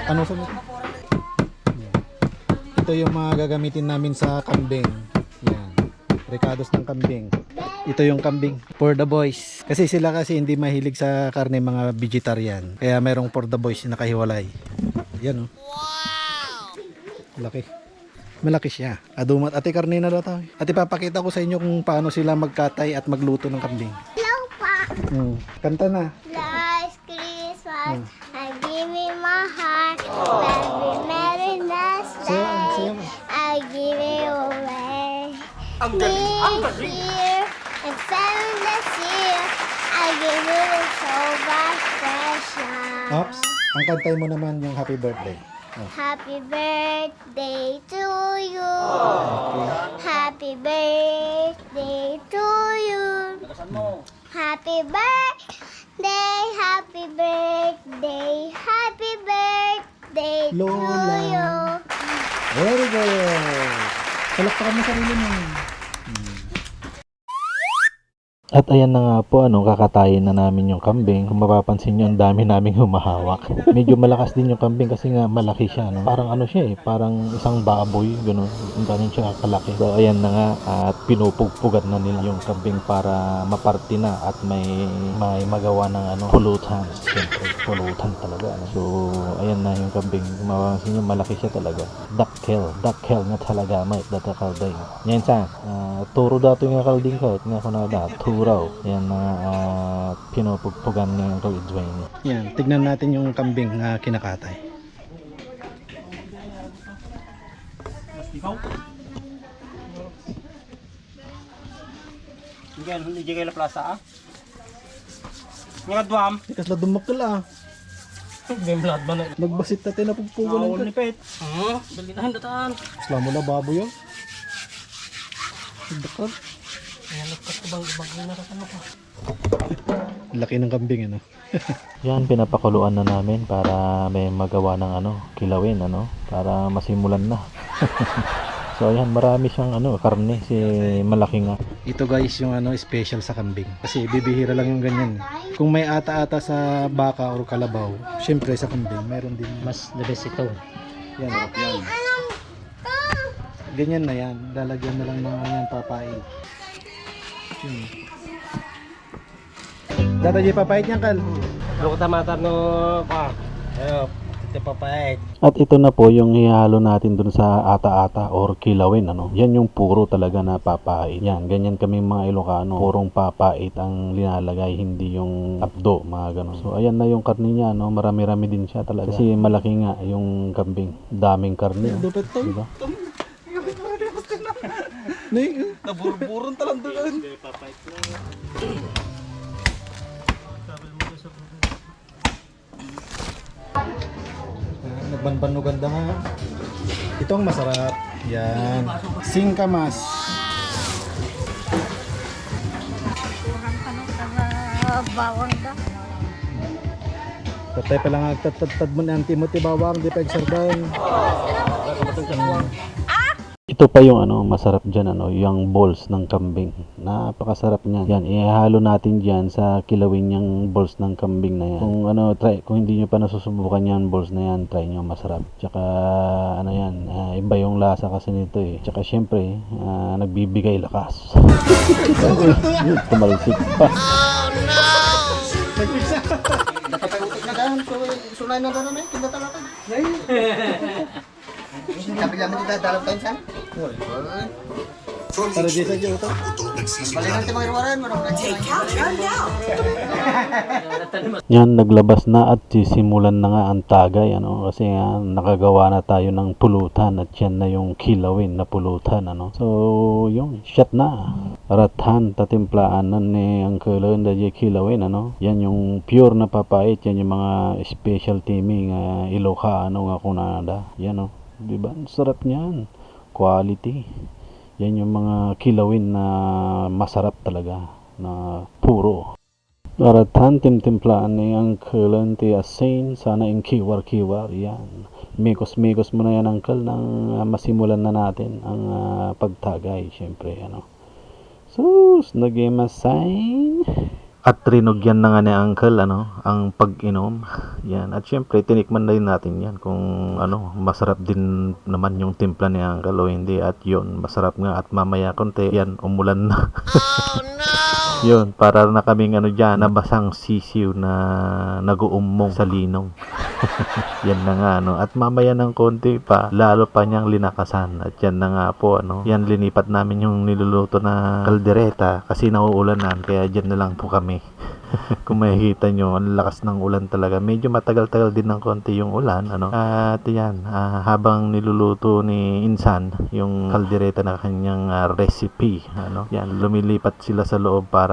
Ano sa Ito yung mga gagamitin namin sa kambing. Yan. Recados ng kambing. Ito yung kambing for the boys. Kasi sila kasi hindi mahilig sa karne, mga vegetarian. Kaya mayroong for the boys na nakahiwalay. Yan, oh. Wow! Laki. Malaki siya. Adumat. Ate, karne na daw tayo. Ate, papakita ko sa inyo kung paano sila magkatay at magluto ng kambing. hello pa. Kanta na. Last Christmas, I give you my heart. Every Merry Day, I give you away. This year and seven this year, I give you so much pressure. Ops. Ang kantay mo naman yung happy birthday. Happy birthday to you. Happy birthday to you. Happy birthday, happy birthday, happy birthday to Lola. you. Very good. Palakpakan mo sarili mo. At ayan na nga po, kakatayin na namin yung kambing. Kung mapapansin nyo, ang dami naming humahawak. Medyo malakas din yung kambing kasi nga malaki siya, no? Parang ano siya parang isang baboy, gano'n. Ang ganun siya kalaki. So ayan na nga, at pinupugpugan na nila yung kambing para maparty na at may magawa ng pulutan. Siyempre, pulutan talaga. So ayan na yung kambing. Kung mapapansin nyo, malaki siya talaga. Ducktail na talaga, mate, data kalding. Yan sa, turo dato yung kalding ko. Nga ko na raw. Yan na pinupugpugan ng Roy Dwayne. Yan, tignan natin yung kambing na kinakatay. Hindi kayo plaza Mga duam. Ikas la dumakal Blood ba na? Nagbasit natin na pugpugan ng Nipit. Dalinahan dataan. Islam mo na baboy yun. Dakal. Laki ng kambing, Yan, pinapakuluan na namin para may magawa ng kilawin, para masimulan na. So ayan, marami siyang karne, si malaki nga. Ito guys yung special sa kambing. Kasi bibihira lang yung ganyan. Kung may ata-ata sa baka or kalabaw, syempre sa kambing meron din. Mas the best ito. Yan, yan. Ganyan na yan. Lalagyan na lang ng yan papain. Dada di papait niyan, Kal. Ano ko tamata no pa? Ayo. Ito papayag. At ito na po yung ihalo natin dun sa ata-ata or kilawin, ano. Yan yung puro talaga na papait. Yan, ganyan kami mga Ilocano. Purong papait ang linalagay, hindi yung abdo, mga ganun. So ayan na yung karne niya, no. Marami-rami din siya talaga. Kasi malaki nga yung kambing. Daming karne. Dapat to. Diba? Naburburon talang doon. Nagbanbanugan da nga. Ito ang masarap. Yan. Singkamas. Bawang da. Tatay pa lang agtatad mo na ang Timothy bawang di pa eksardan. Ito pa yung ano, masarap dyan, ano, yung balls ng kambing. Napakasarap niyan. Yan, ihalo natin dyan sa kilawin yung balls ng kambing na yan. Kung ano, kung hindi nyo pa nasusubukan yan, balls na yan, try nyo, masarap. Tsaka, ano yan, iba yung lasa kasi nito eh. Tsaka syempre, nagbibigay lakas. Tumalsik pa. Nakapag-utik na dahil, sulay na dahil namin, kinda talaga. Sabi namin dito, dalawang tayo saan? Para di sa ito. Balikan tayo mga iwaran, marami Yan, naglabas na at sisimulan na nga ang tagay, ano, kasi nakagawa na tayo ng pulutan at yan na yung kilawin na pulutan, ano. So, yung shot na. Rathan, tatimplaan na ni ang kulon da kilawin, ano. Yan yung pure na papait, yan yung mga special teaming Ilocano nga kunada. Yan, oh. Diba? Ang sarap niyan. Quality. Yan yung mga kilawin na masarap talaga. Na puro. Aratan timplaan ni Uncle Auntie Asin. Sana yung kiwar-kiwar. Yan. Mikos-mikos mo na yan, Uncle, nang masimulan na natin ang pagtagay. Siyempre, ano. Sus, nag-imasign. At rinugyan na nga ni Uncle, ano, ang pag-inom. Yan. At syempre, tinikman na rin natin yan kung ano, masarap din naman yung timpla ni Uncle o hindi. At yun, masarap nga. At mamaya konti, yan, umulan na. Oh, no! Yun, para na kaming ano dyan, nabasang sisiw na nag-uumong sa linong. Yan na nga, ano. At mamaya ng konti pa, lalo pa niyang linakasan. At yan na nga po, ano. Yan, linipat namin yung niluluto na kaldereta kasi nauulanan. Kaya dyan na lang po kami. Kung makikita nyo, ang lakas ng ulan talaga. Medyo matagal-tagal din ng konti yung ulan, ano. At yan, habang niluluto ni Insan yung kaldereta na kanyang recipe, ano. Yan, lumilipat sila sa loob para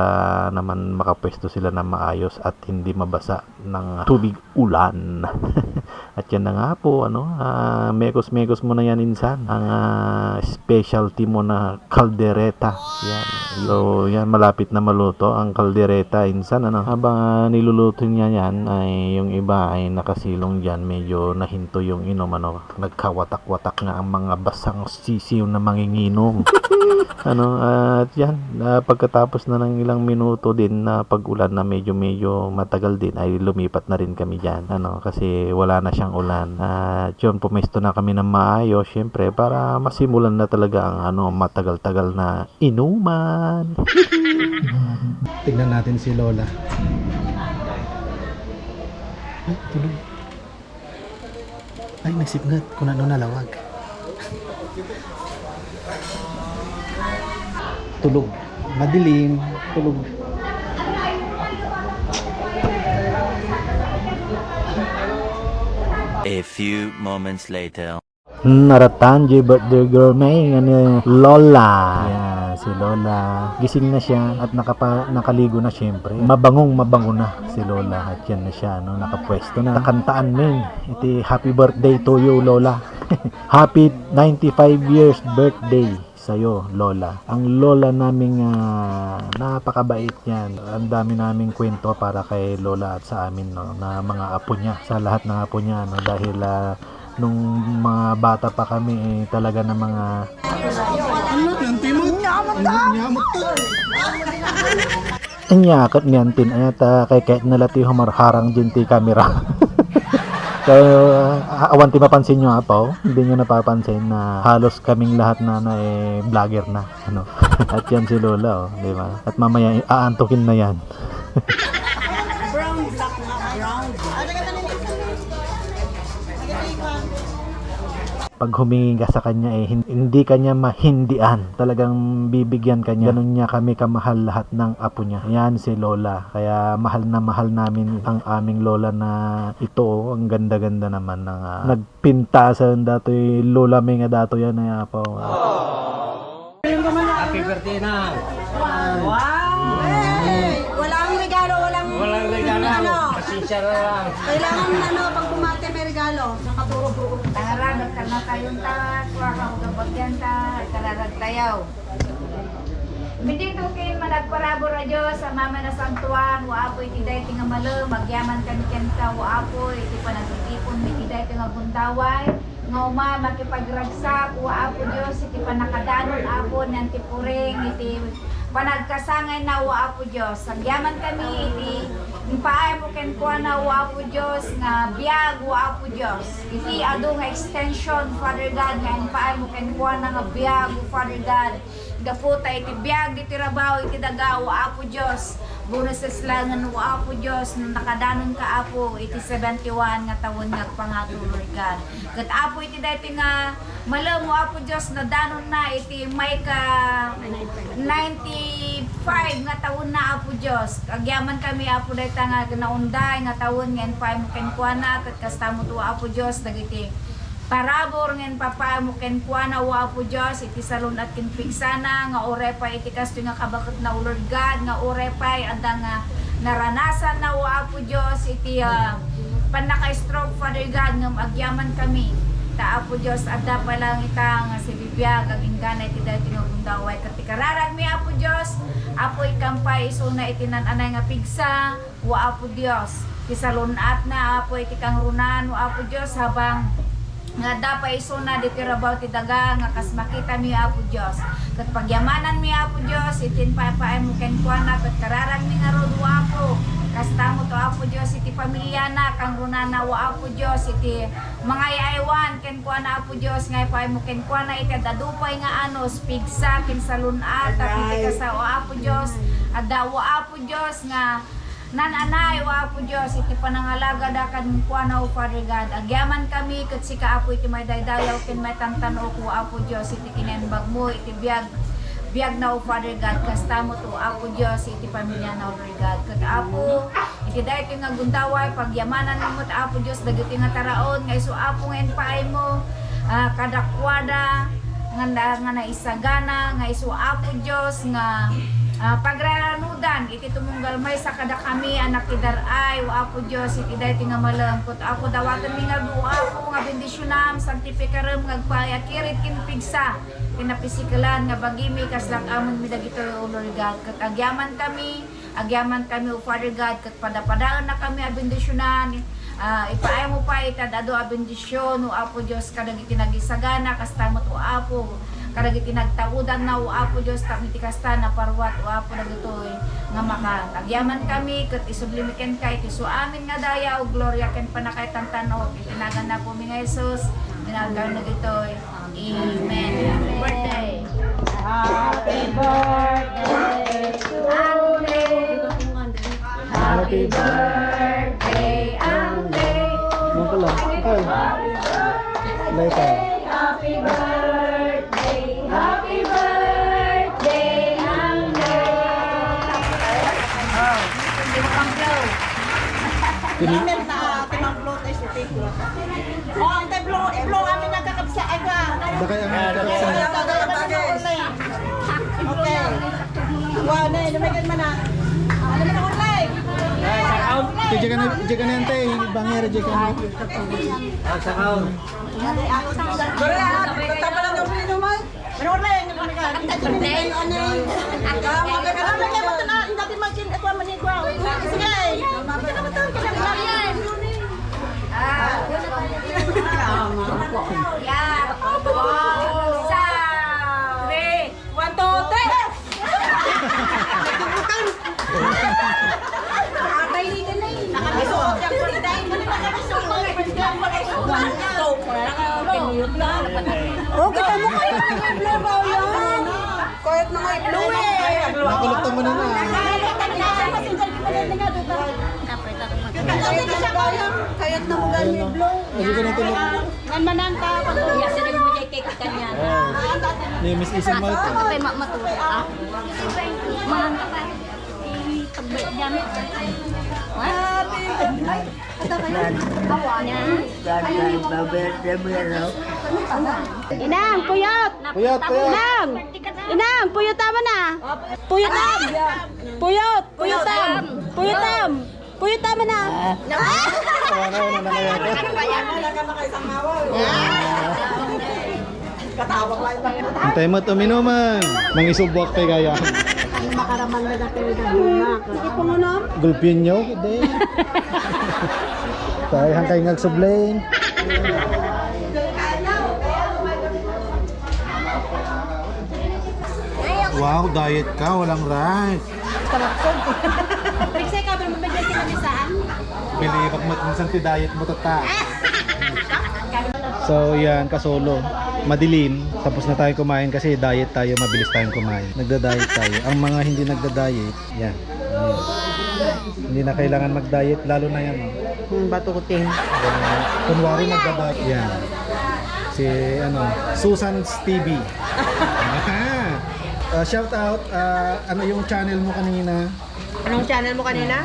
naman makapwesto sila na maayos at hindi mabasa ng tubig ulan. At yan na nga po, ano, mekos-mekos mo na yan, Insan, ang specialty mo na kaldereta. Yan. So, yan, malapit na maluto ang kaldereta, Insan, ano. Habang niluluto niya yan, ay yung iba ay nakasilong dyan, medyo nahinto yung inom, ano. Nagkawatak-watak nga ang mga basang sisiw na manginginom. Ano, at yan, pagkatapos na ng ilang minuto din na pag-ulan na medyo matagal din, ay lumipat na rin kami dyan, ano, kasi wala na siyang ulan. At yun, pumesto na kami ng maayos, syempre, para masimulan na talaga ang ano, matagal-tagal na inuman. Tignan natin si Lola. Ay, tulog. Ay, nagsipngat. Kung ano nalawag. Tulog. Madilim. Tulog. A few moments later. Naratanji birthday girl may ano, Lola. Yan, si Lola. Gising na siya at nakaligo na syempre. Mabango na si Lola. At yan na siya, no, nakapwesto na. Nakantaan men. Iti happy birthday to you, Lola. Happy 95 years birthday sa'yo, Lola. Ang Lola naming napakabait yan. Ang dami naming kwento para kay Lola at sa amin, no, na mga apo niya. Sa lahat ng apo niya, no, dahil nung mga bata pa kami, talaga na mga anyakot niyantin ayat kay kahit nalati humarharang din ti camera. So, awan ti mapansin nyo apaw, hindi nyo napapansin na halos kaming lahat na vlogger na, ano. At yan si Lola, oh, di ba? At mamaya aantukin na yan. Brown, black na brown. Pag humingi ka sa kanya hindi kanya mahindian. Talagang bibigyan kanya. Ganun niya kami kamahal lahat ng apo niya. Yan si Lola. Kaya mahal na mahal namin ang aming Lola na ito. Ang ganda-ganda naman ng nagpintasan dato yung Lola may nga dato yan ay apo. Happy birthday na. Wow! Hey! Walang regalo, walang regalo. Pasensya na lang. Kailangan pag bumate may regalo. Nakaturo-turo. Tangarag na kayong ta, kuha ka mga bagyan ta, kararag tayaw. Bendito kayo managparabor na Diyos sa mama na santuan, waapo iti dahi tinga malo, magyaman kan kenta, waapo iti panagtipon, iti dahi tinga buntaway, nga uma makipagragsak, waapo Diyos, iti panakadanon apo, nanti puring, iti panagkasangay na waapo Diyos. Agyaman kami iti paay mo ken kuha na waapo Diyos nga biyag waapo Diyos. Iti ado nga extension Father God nga paay mo ken kuha na nga biyag Father God. Gaputa iti biyag iti rabaw iti daga waapo Diyos. Bonus sa slangan waapo Diyos nung nakadanon ka apo iti 71 nga tawon nga pangatulor God. Kat apo iti dati nga malam waapo Diyos na danon na iti may ka 95 nga taon na apo Diyos. Agyaman kami apo dahil nga naunday nga taon ngayon pa mo kenkwana kat kastamo to apo Diyos dagiti parabor ngayon papa mo kenkwana apo Diyos iti salon at kinpiksana nga orepa iti kasto nga kabakot na Lord God nga orepa anda nga naranasan na apo Diyos iti panaka-stroke Father God nga agyaman kami ta apo Diyos adda pa lang ita nga si bibiyag aging ganay iti dahil tinagundaway kat ikararag mi apo Diyos apo ikampay isuna iti nananay nga pigsa apo Diyos ti salunat na apo iti kang runan apo Diyos habang nga dapay isuna diti rabaw ti daga nga kas makita mi apo Diyos kat pagyamanan mi apo Diyos itin papaay mo ken kuana kat kararag mi nga rod apo kastamo to apo Diyos iti pamilya na kang runana apo Diyos iti mga iaywan ken kuana apo Diyos nga paay mo ken kuana iti dadupay nga anos pigsa ken salunat tapiti ka sa apo Diyos adda apo Diyos nga nananay apo Diyos iti panangalaga dakan kuana o Father God agyaman kami ket sika apo iti may daydayaw ken may tangtano ko apo Diyos iti kinembag mo iti biyag na o Father God kastamo to apo Diyos iti pamilya na o Lord God ket apo iti dayto nga gundaway pagyamanan mo apo Diyos dagiti nga taraon nga isu apo nga paay mo kadakwada nga naisagana nga isu apo Diyos nga pagranudan iti tumunggal may sa kada kami anak idaray apo Diyos iti dayti nga malangkot apo dawatan mi nga apo nga bendisyonam sanctificarum ngagpayakirit kin pigsa pinapisikalan nga bagimi kaslak amon mi dagito o Lord God ket agyaman kami o Father God ket padapadaan na kami a bendisyonan ipaay mo pa itadado a bendisyon o apo Diyos kadagiti nagisagana kastamo to apo karagiti nagtaudan na apo Diyos tapiti kasta na parwat apo dagitoy nga makan agyaman kami ket isublimiken kay iti amin nga daya o gloria ken panakay tantanog itinagan na po mi nga Jesus ginagawa na gitoy amen. Happy birthday. Happy birthday to you. Happy birthday, Ande. Happy birthday. Happy birthday, Ande. Oh, hindi mo kang blow. Email na timang blow tayo sa take. Oh, ang blow amin nagkakabsa aga. Bakay ang kaksa. Okay. Wow, na, lumagan mo na. Ano mo na online? Jaga na yan tayo. Bangera jaga na. Sakaw. Tama lang yung pino mo. Ano online? Lumagan. Magkakaroon kayo mo ito na. Hindi magkin. Ito ang manigwa. Sige. Hindi naman ito. Kailangan. Yeah. Three. 1, 2, 3. Nakabisuot yung kulidahin mo naman nakabisuot. Oh, kita mo kayo nag-blue ba yan? Kahit na may blue eh. Nakuluktan mo na na. Kapit ako mag-blue. Kayat na mo gani blow. Hindi ko na ito. Ngan mananta pa to. Ya sila mo jay cake kanya. Ni Miss Isang Mal to. Kay maturo. Mananta pa. Jamit. Inang, puyot. Puyot, puyot. Inang. Inang, puyot tama na. Puyot tam. Puyot, puyot tam. Puyot tam. Puyot tama na. Antay mo ito minuman. Nang isubwak pa kaya. Makaraman na natin ng bumak. Sige po nga Gulpin nyo. Hindi. Tayo hangkay ngagsublain. Wow, diet ka. Walang rice. Pagse ka, pero mabigyan ka kami saan? Bilibag mo minsan ti diet mo tata. So yan, kasolo. Madilim. Tapos na tayo kumain kasi diet tayo, mabilis tayong kumain. Nagda-diet tayo. Ang mga hindi nagda-diet, yan. Hindi na kailangan mag-diet, lalo na yan. Bato kuting. Kunwari nagda-diet. Yan. Si Susan's TV. Shout out, ano yung channel mo kanina? Anong channel mo kanina?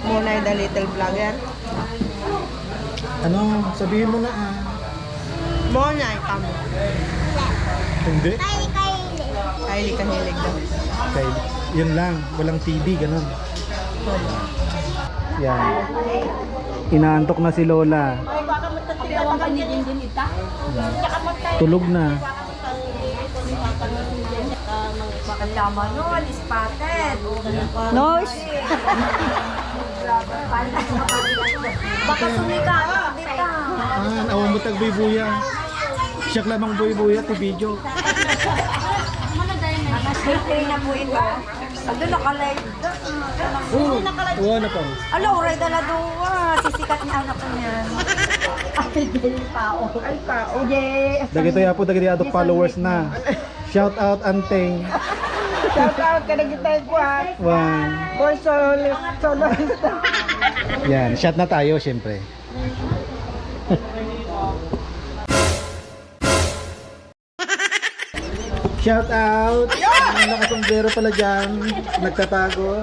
Monay the Little Vlogger. Ano, sabihin mo na Monay kamo. Hindi. Kylie kahilig daw. Okay. Yun lang, walang TV, ganun. Yan. Inaantok na si Lola. Tulog na. Kalama no, spotted. Nose. Baka sumika dito. Awan mo tag buya. Siyak lamang buya ti video. Nakasipin na po ito. Ano nakalive? Oo na pa. Alo, oray dala doon. Sisikat na anak ko niyan. Ay, pao. Dagito yapo dagiti adok followers na. Shout out Anteng. Shout out ka na kita kuat. One. Boy soloista. Yan, shot na tayo syempre. Shout out! Ang nakasombrero pala dyan. Nagtatago.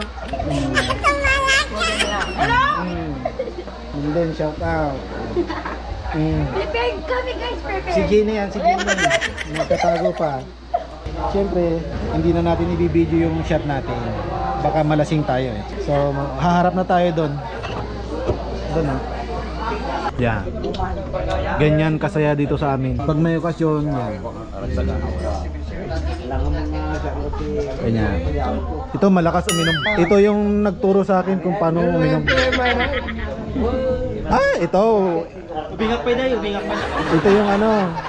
And then shout out. Prepare kami guys, prepare. Si Gina yan, si Gina. Nagtatago pa. Siyempre, hindi na natin ibibideo yung shot natin. Baka malasing tayo eh. So, haharap na tayo doon. Doon ah. Yan. Ganyan kasaya dito sa amin. Pag may okasyon, yan. Ganyan. Ito malakas uminom. Ito yung nagturo sa akin kung paano uminom. Ito. Bingak pa dayo, bingak pa. Ito yung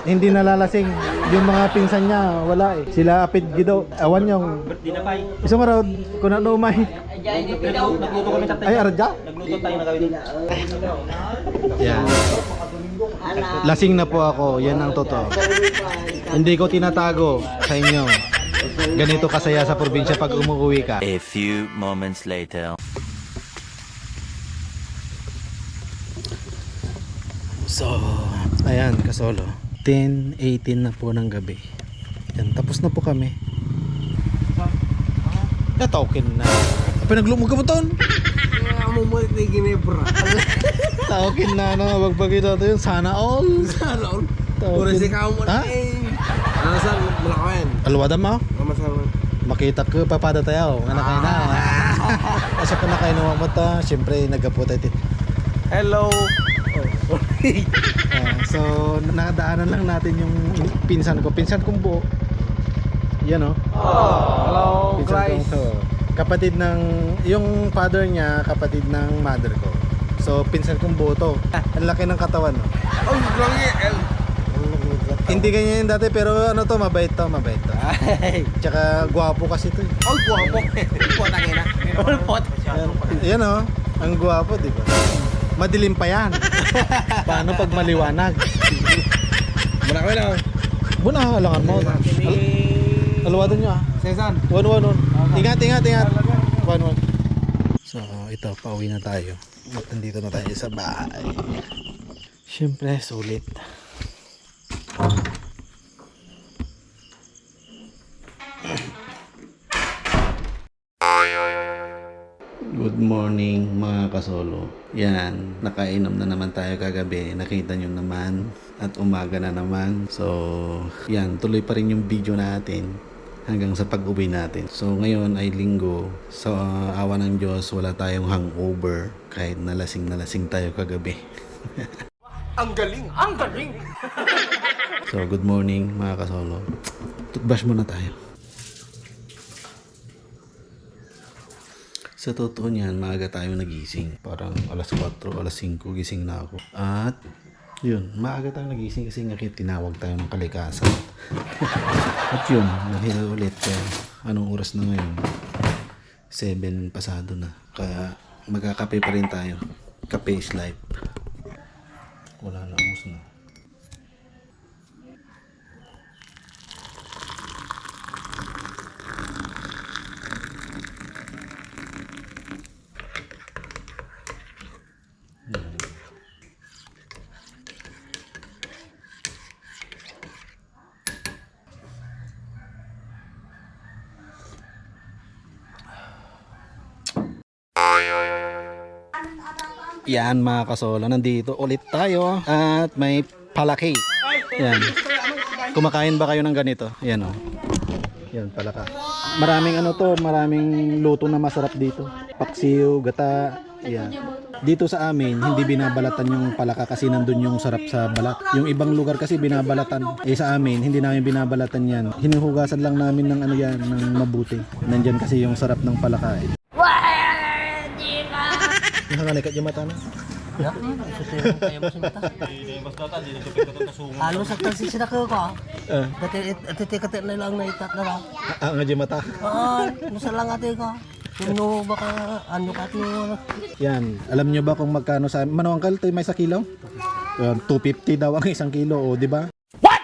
hindi nalalasing. Yung mga pinsan niya, wala eh. Sila apid gido. Awan yung Di na pay. isang araw, kung ano umay. Nagluto kami tatay. Ay, aradya? Nagluto tayo na gawin. Yan. Lasing na po ako, yan ang totoo. Hindi ko tinatago sa inyo. Ganito kasaya sa probinsya pag umuwi ka. A few moments later. So, ayan, kasolo. 10:18 na po ng gabi. Yan, tapos na po kami. Tawkin na. Pinaglumog ka mo ton? Amumulit na ginebra. Tawkin na, magbagay na ito yun. Sana all. Sana all. Tawkin. Ha? Ano saan? Malakayan. Alwada mo? Masama. Makita ko, papada tayo. Nga na kayo na. Asa ka na kayo na mata. Siyempre, nagkaputa ito. Hello. So, nakadaanan lang natin yung pinsan ko. Pinsan kong buo. Yan o. Hello, Pinsan guys. kong to. Kapatid ng, yung father niya, kapatid ng mother ko. So, pinsan kong buo to. Ang laki ng katawan. No? Oh, lagi. Hindi ganyan dati, pero mabait to. Tsaka gwapo kasi to. Oh, guwapo. Puta kina. Puta. Yan o. Ang gwapo, di ba? Madilim pa yan. Paano pag maliwanag? Malaki na. Buna, alangan mo. Alwadan nyo ah. Sesan. One. Ingat. One. So, ito, pauwi na tayo. At nandito na tayo sa bahay. Siyempre, sulit. Good morning mga kasolo. Yan, nakainom na naman tayo kagabi. Nakita nyo naman. At umaga na naman. So, yan, tuloy pa rin yung video natin hanggang sa pag-uwi natin. So, ngayon ay linggo. Sa awa ng Diyos, wala tayong hangover. Kahit nalasing tayo kagabi. Ang galing! Ang galing! So, good morning mga kasolo. Toothbrush muna tayo. Sa totoo niyan, maaga tayo nagising. Parang alas 4, alas 5 gising na ako. At yun, maaga tayo nagising kasi nga tinawag tayo ng kalikasan. At yun, naghila ulit. Anong oras na ngayon? 7 pasado na. Kaya magkakape pa rin tayo. Kape is life. Wala na, ubos na. Yan mga kasolo, nandito ulit tayo at may palaki. Yan. Kumakain ba kayo ng ganito? Yan o. Yan, palaka. Maraming ano to, maraming luto na masarap dito. Paksiw, gata. Yan. Dito sa amin, hindi binabalatan yung palaka kasi nandun yung sarap sa balat. Yung ibang lugar kasi binabalatan. Sa amin, hindi namin binabalatan yan. Hinuhugasan lang namin ng ano yan, ng mabuti. Nandyan kasi yung sarap ng palaka eh. Nakalikat yung mata na. Halo sa tansi sila ko ko. Dati iti-kati na lang na itat na lang. Nga yung mata. Nusa lang ate ko. Sino baka ano ka ito? Yan, alam nyo ba kung magkano sa manok angkal to may 1 kilo? 250 daw ang 1 kilo, o di ba? What?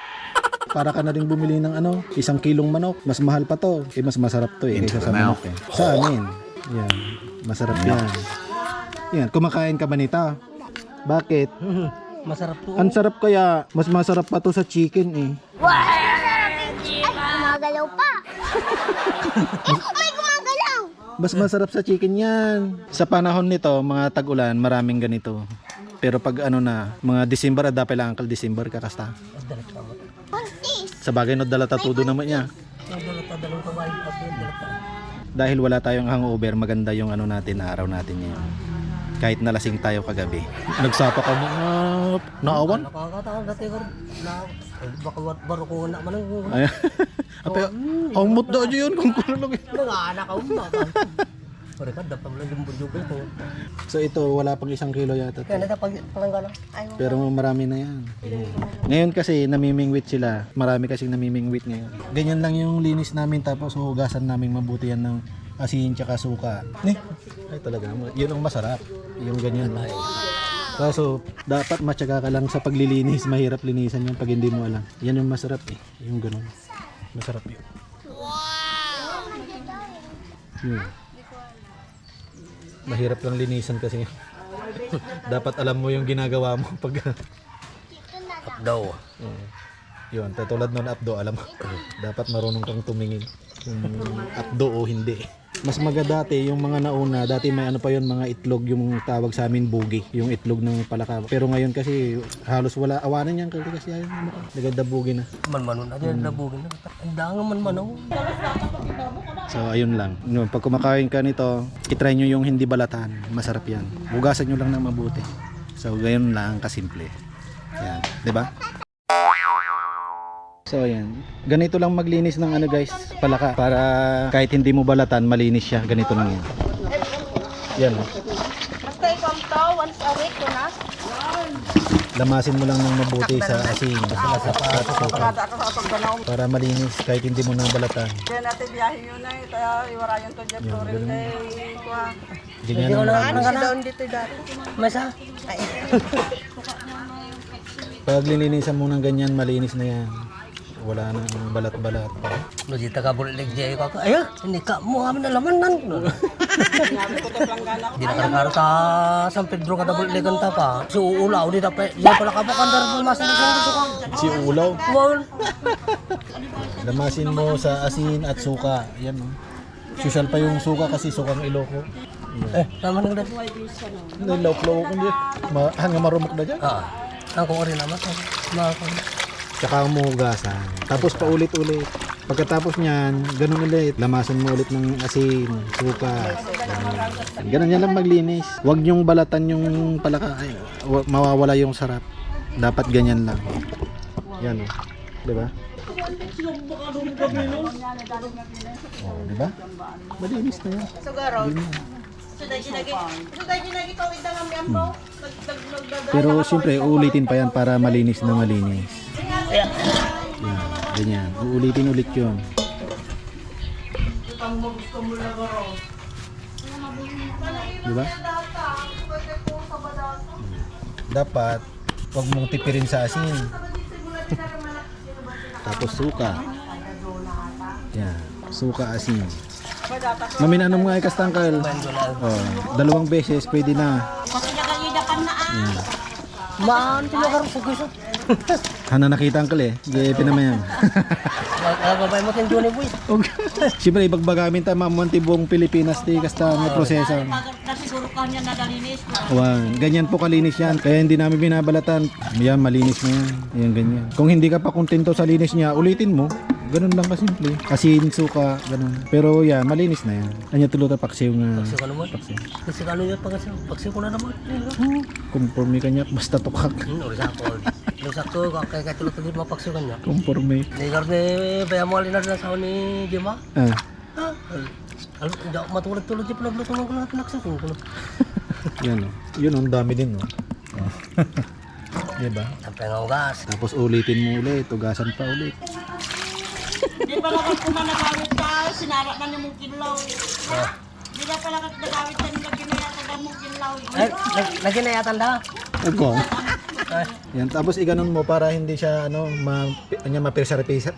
Para ka na rin bumili ng ano, 1 kilong manok. Mas mahal pa to. Mas masarap to kaysa sa manok eh. Sa amin. Yan, masarap yan. Yan, kumakain ka ba nito? Bakit? Masarap to. Ang sarap kaya, mas masarap pa to sa chicken eh. Ay, gumagalaw pa. May gumagalaw. Mas masarap sa chicken yan. Sa panahon nito, mga tag-ulan, maraming ganito. Pero pag ano na, mga December, dapat lang Uncle December kakasta. Sa bagay no, dala tatudo naman niya. Dahil wala tayong hangover, maganda yung ano natin, araw natin ngayon. Kahit nalasing tayo kagabi. Nagsapa ka mo naawan? Nakakataon dati ko na baka baro ko na man ang Apa, humot daw yun kung kuno lang. mga anak ko ba. Pare ka dapat lang yung burjugo ko. So ito, wala pang 1 kilo yata. Kaya natapag palanggana. Pero marami na yan. Ngayon kasi namimingwit sila. Marami kasing namimingwit ngayon. Ganyan lang yung linis namin tapos hugasan namin mabuti yan ng asin tsaka suka. Ay talaga, yun ang masarap. Yung ganyan. Kaso dapat matyaga ka lang sa paglilinis. Mahirap linisan yan pag hindi mo alam. Yan yung masarap eh. Yung ganun. Masarap yun. Yun. Mahirap lang linisan kasi dapat alam mo yung ginagawa mo pag Daw. yun, tulad nun updo, alam mo dapat marunong kang tumingin kung updo o hindi. Mas maganda dati yung mga nauna, dati may ano pa yun, mga itlog, yung tawag sa amin bugi, yung itlog ng palaka. Pero ngayon kasi halos wala, awanan yan kasi ayun, naganda bugi na. Man-manon na din nabugin na. Ang dangan man-manaw. So ayun lang. No, pag kumakain ka nito, i-try nyo yung hindi balatan. Masarap yan. Hugasan nyo lang ng mabuti. So gayon lang kasimple. Yan, 'di ba? So ayan. Ganito lang maglinis ng ano guys, palaka para kahit hindi mo balatan, malinis siya. Ganito lang yan. Yan. Basta ikaw to, once a week ko na. Lamasin mo lang ng mabuti sa asin, sa sapat, Pagkada ako sa pagdanaw. para malinis kahit hindi mo na balatan. Kaya natin biyahin yun na eh. Kaya iwarayan to dyan. Yan, Florin ganun. kay Kuha. Ganyan lang. Ano si doon dito dati? Masa? Pag lininisan mo ng ganyan, malinis na yan. wala nang balat-balat pa. Lo di taga bulik jay ko. Ayo, hindi ka mo amin alamanan. Di na karo sa San Pedro kada bulikan ta pa. Si uulaw di dapat. Di pala ka pa kandar pumasan di sa suka. Si ulaw. Wal. Lamasin mo sa asin at suka. Yan oh. Social pa yung suka kasi sukang Iloco. Tama nang dad. Nilaw-law ko niya. Hanga marumok na dyan. Ang ko rin naman. Tsaka ang muhugasan. Tapos paulit-ulit. Pagkatapos niyan, ganun ulit. Lamasan mo ulit ng asin, suka. Ganun yan lang maglinis. Huwag niyong balatan yung palaka. Ay, mawawala yung sarap. Dapat ganyan lang. Yan o. Diba? Oh, diba? Malinis na yan. Pero siyempre, uulitin pa yan para malinis na malinis. Yan, ganyan. Uulitin ulit yun. Diba? Dapat, huwag mong tipirin sa asin. Tapos suka. Yan, suka asin. Maminanom nga ay kastangkal. Oh, 2 beses pwede na. Yan. Man, tinagar ko gusto. Hana nakita angkal eh. Gaya pinamayam. Babay mo tin Johnny boy. Siyempre ibagbagamin ta mamunti buong Pilipinas di kasta may proseso. Nasiguro ka niya na dalinis. Ganyan po kalinis yan. Kaya hindi namin binabalatan. Yan, malinis na yan. Yan, ganyan. Kung hindi ka pa kontento sa linis niya, ulitin mo. Ganun lang kasimple. Asin, suka, ganun. Pero yan, malinis na yan. Anya tulo ta paksiw nga. Paksiw ka naman. Kasi kano yun paksiw ko na naman. Conforme ka niya, basta tukak. Uri sakto. Uri sakto, kaya tulog tagit mapaksiw ka niya. Conforme. Nigar ni bayamali na rin sa ni Dima. Hindi ako matulog-tulog yung pinagluto mo ko na pinaksakin ko. Yan o. Yun, ang dami din o. Diba? Sampai nga ugas. Tapos ulitin mo ulit, ugasan pa ulit. Di ba lang kung nagawit ka, sinara na niya mong kinlaw. Di ba pala kung nagawit ka nila ginayatan na mong kinlaw. Lagi na yatan da. Ito. Yan, tapos iganon mo para hindi siya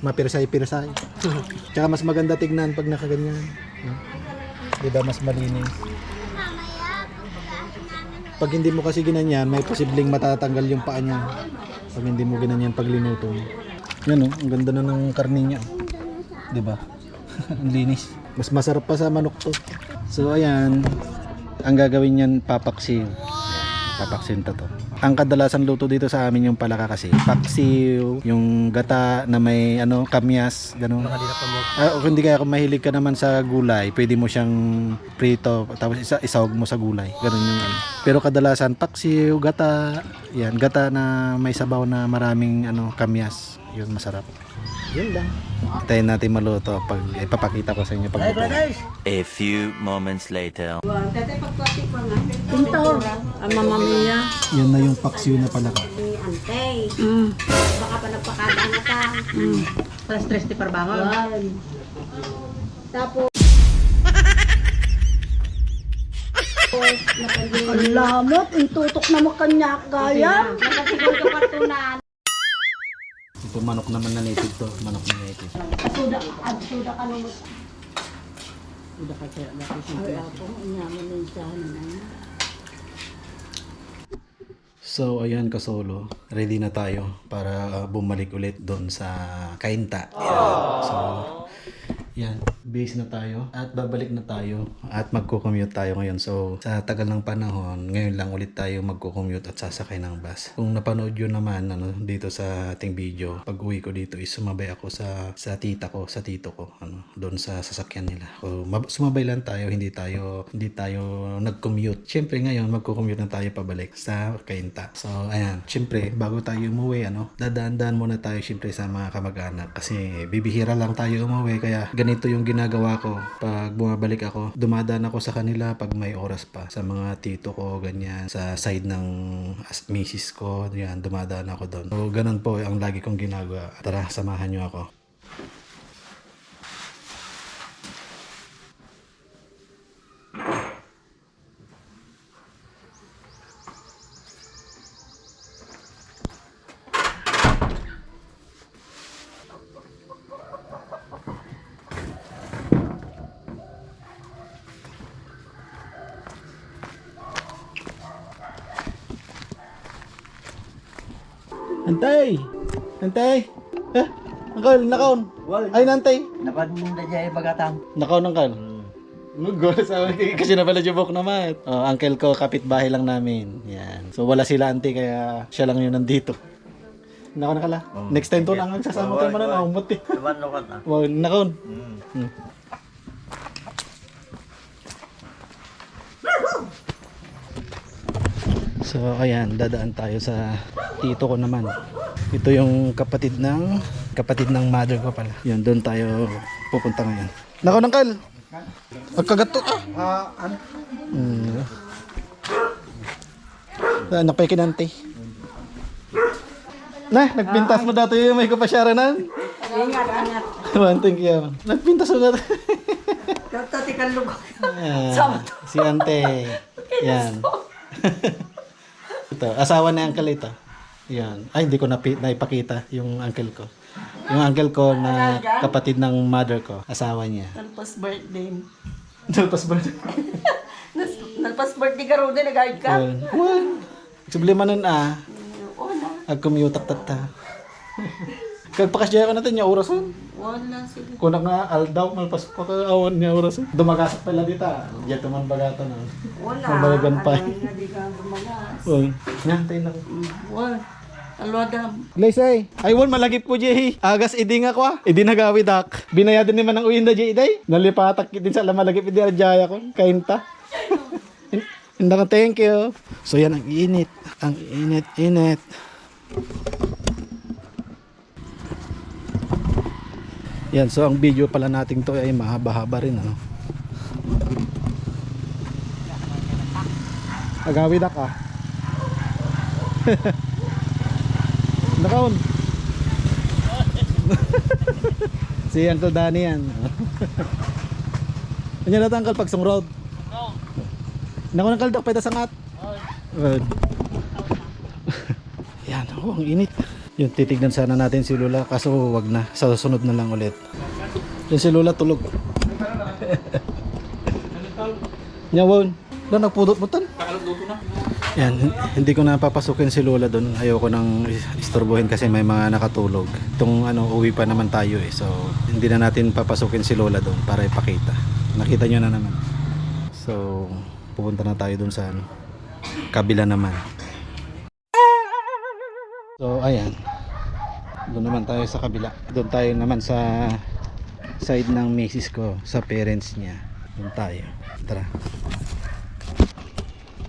mapirsay-pirsay. Tsaka mas maganda tignan pag nakaganyan. Diba mas malinis. Pag hindi mo kasi ginanyan, may posibleng matatanggal yung paa niya. Pag hindi mo ginanyan pag linuto mo. Yan o, ang ganda na ng karne niya. Diba? Ang linis. Mas masarap pa sa manok to. So ayan, ang gagawin niyan papaksiw. Papaksin to. Ang kadalasan luto dito sa amin yung palaka kasi paksiw, yung gata na may kamyas, gano'n. Kung hindi kaya kung mahilig ka naman sa gulay, pwede mo siyang prito tapos isawag mo sa gulay, gano'n yung Pero kadalasan paksiw, gata, yan, gata na may sabaw na maraming kamyas, yun masarap. Yun lang. Tayo natin maluto pag ipapakita ko sa inyo pag A few moments later. Pinto, ang mamamiya. Yan na yung paksiw na palaka. Antay. Baka pa nagpakadaan na ka. Stress di parbangon. Tapos, ang lamot, intutok na makanya gaya. Nakasigol ka patunan. Ito manok naman na native to, manok na native. Suda ka naman. Suda ka kaya natin siya. Inyaman na yung sahan na. So ayan kasolo, ready na tayo para bumalik ulit doon sa Cainta. So yan, base na tayo at babalik na tayo at magko-commute tayo ngayon. So sa tagal ng panahon, ngayon lang ulit tayo magko-commute at sasakay ng bus. Kung napanood yun naman dito sa ating video, pag uwi ko dito is sumabay ako sa tita ko, sa tito ko, doon sa sasakyan nila. So, sumabay lang tayo, hindi tayo nag-commute. Syempre ngayon magko-commute na tayo pabalik sa Cainta. So ayan, syempre bago tayo umuwi, dadaan-daan muna tayo syempre sa mga kamag-anak kasi bibihira lang tayo umuwi, kaya ganito yung ginagawa ko. Pag bumabalik ako, dumadaan ako sa kanila pag may oras pa. Sa mga tito ko, ganyan. Sa side ng misis ko, yan, dumadaan ako doon. So, ganun po ang lagi kong ginagawa. Tara, samahan nyo ako. Antay! Antay! Angkol, nakaon! Ay, nantay! Dapat na dyan bagatang. Nakaon, angkol. Lugol sa kasi na pala jubok naman. Oh, uncle ko kapitbahay lang namin. Yan. So wala sila auntie kaya siya lang yung nandito. Nakaon na kala. Next time to lang ang sasama tayo man na umuti. Naman no ka. Wow, nakaon. So ayan, dadaan tayo sa tito ko naman. Ito yung kapatid ng mother ko pala. Yun, doon tayo pupunta ngayon. Nakaw ng kal. Pagkagato ano? Anak pa kinante. Na, nagpintas mo dati yung may kapasyaranan. Ingat, ingat. Thank you. Nagpintas mo dati. Tatikan lugo. Si ante. Yan. Ito, asawa ni uncle ito. Yan. Ay, hindi ko naipakita yung uncle ko. Yung uncle ko na kapatid ng mother ko, asawa niya. Nalpas birthday. Nalpas birthday. Nalpas birthday ka rin, nag-guide ka. Sublima nun agkumiyutak tata. Kagpakasya ka natin niya orason. Wala sige. Kuna nga aldaw, malpas pa ka awan niya orason. Dumagasak pala dita. Diyan tuman bagata na. Wala. Mabalagan pa. Hindi ka dumagas. Nyantay na. Wala. Alwadam. Glaysay, aywan malagip ko Jay. Agas idi nga ko Idi nagawid ak. Binayadan naman ng uyin na Jay day. Nalipatak din sa malagip idi arjaya ko. Kainta. Hindi ka thank you. So yan ang init. Ang init. Yan, so ang video pala natin to ay mahaba-haba rin ano. Agawid ak Nakaon. Si Uncle Danny yan. Ano na tangkal pag road? Nako nang kaldak pwede sangat. Yan, ang init. Yung titignan sana natin si Lola kaso wag na. Sa sunod na lang ulit. Yung si Lola tulog. Nyawon. Doon nagpudot-putan. Yan, hindi ko na papasukin si Lola doon. Ayoko nang istorbohin kasi may mga nakatulog. Itong uwi pa naman tayo eh. So, hindi na natin papasukin si Lola doon para ipakita. Nakita nyo na naman. So, pupunta na tayo doon sa kabila naman. So, ayan. Doon naman tayo sa kabila. Doon tayo naman sa side ng misis ko, sa parents niya. Doon tayo. Tara.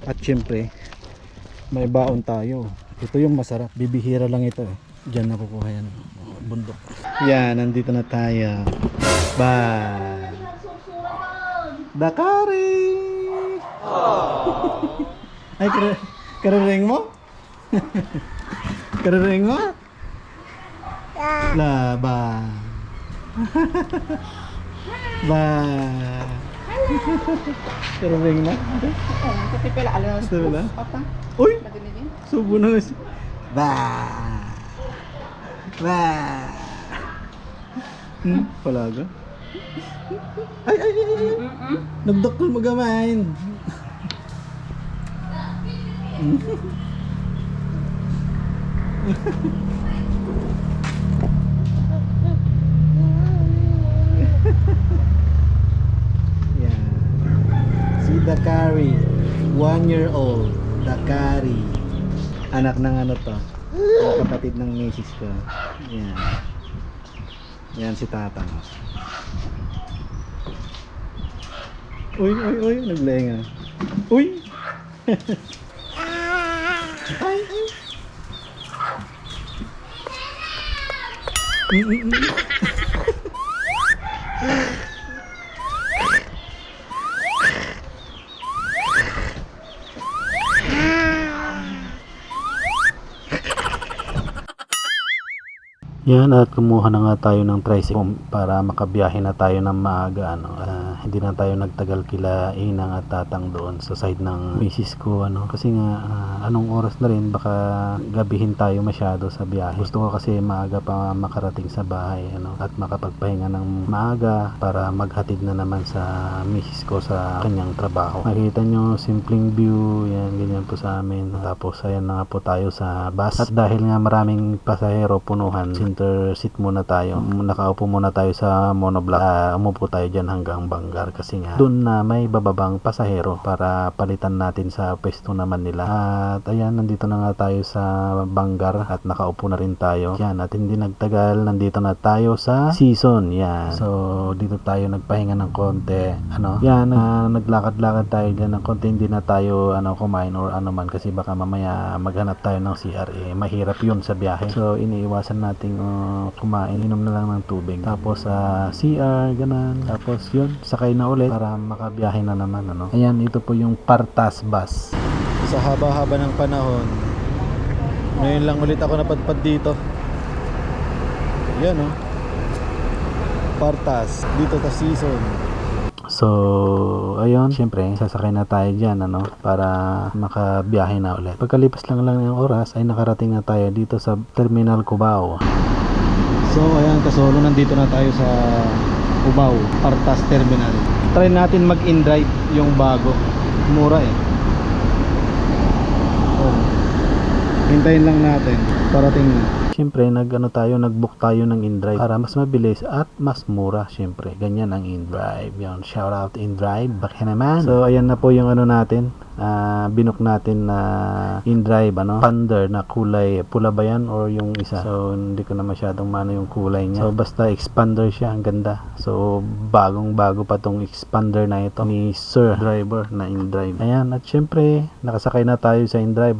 At syempre, may baon tayo. Ito yung masarap. Bibihira lang ito eh. Diyan nakukuha yan. Bundok. Yan, nandito na tayo. Bye! Dakari! Ay, kararing mo? Kararing mo? Ba. Ba. Kararing mo? Kasi pala alas. Wala? Uy! Subo na siya. Ba. Palaga? Ay. Nagdakol mo gamain. Yeah. Si Dakari, 1-year-old. Dakari. Anak ng to? Ang kapatid ng misis ko. Yan. Yan si Tatang. Uy, naglenga. Uy! Ay. Yan, at kumuha na nga tayo ng tricycle para makabiyahe na tayo ng maaga, ano. Hindi na tayo nagtagal kila Inang at Tatang doon sa side ng misis ko, ano. Kasi nga, anong oras na rin, baka gabihin tayo masyado sa biyahe. Gusto ko kasi maaga pa makarating sa bahay, ano, at makapagpahinga ng maaga para maghatid na naman sa misis ko sa kanyang trabaho. Makikita nyo, simpleng view, yan, ganyan po sa amin. Tapos, ayan na nga po tayo sa bus. At dahil nga maraming pasahero, punuhan, center seat muna tayo. Nakaupo muna tayo sa monoblock. Umupo tayo dyan hanggang Bangar kasi nga doon na may bababang pasahero para palitan natin sa pwesto naman nila. At ayan, nandito na nga tayo sa Bangar at nakaupo na rin tayo. Yan, at hindi nagtagal, nandito na tayo sa Season. Yan. So, dito tayo nagpahinga ng konti. Ano? Yan, naglakad-lakad tayo dyan ng konti. Hindi na tayo kumain or ano man kasi baka mamaya maghanap tayo ng CR. Mahirap yun sa biyahe. So, iniiwasan natin kumain, inom na lang ng tubig, tapos CR, ganun, tapos yun, sakay na ulit para makabiyahe na naman, ano. Ayan, ito po yung Partas bus. Sa haba-haba ng panahon, ngayon lang ulit ako napadpad dito. Yan, oh, Partas, dito sa Season. So, ayun, syempre, sasakay na tayo dyan, ano, para makabiyahe na ulit. Pagkalipas lang ng oras, ay nakarating na tayo dito sa Terminal Cubao. So, ayan, kasolo, nandito na tayo sa Cubao, Partas Terminal. Try natin mag-in-drive yung bago. Mura eh. Oh. Hintayin lang natin, parating na. Siyempre, nag-book tayo ng in-drive para mas mabilis at mas mura. Siyempre, ganyan ang in-drive. Yun, shout out in-drive. Bakit naman? So, ayan na po yung natin. Binook natin na in-drive, Thunder na kulay. Pula ba yan or yung isa? So, hindi ko na masyadong mano yung kulay niya. So, basta expander siya. Ang ganda. So, bagong-bago pa tong expander na ito ni Sir Driver na in-drive. Ayan, at siyempre, nakasakay na tayo sa in-drive,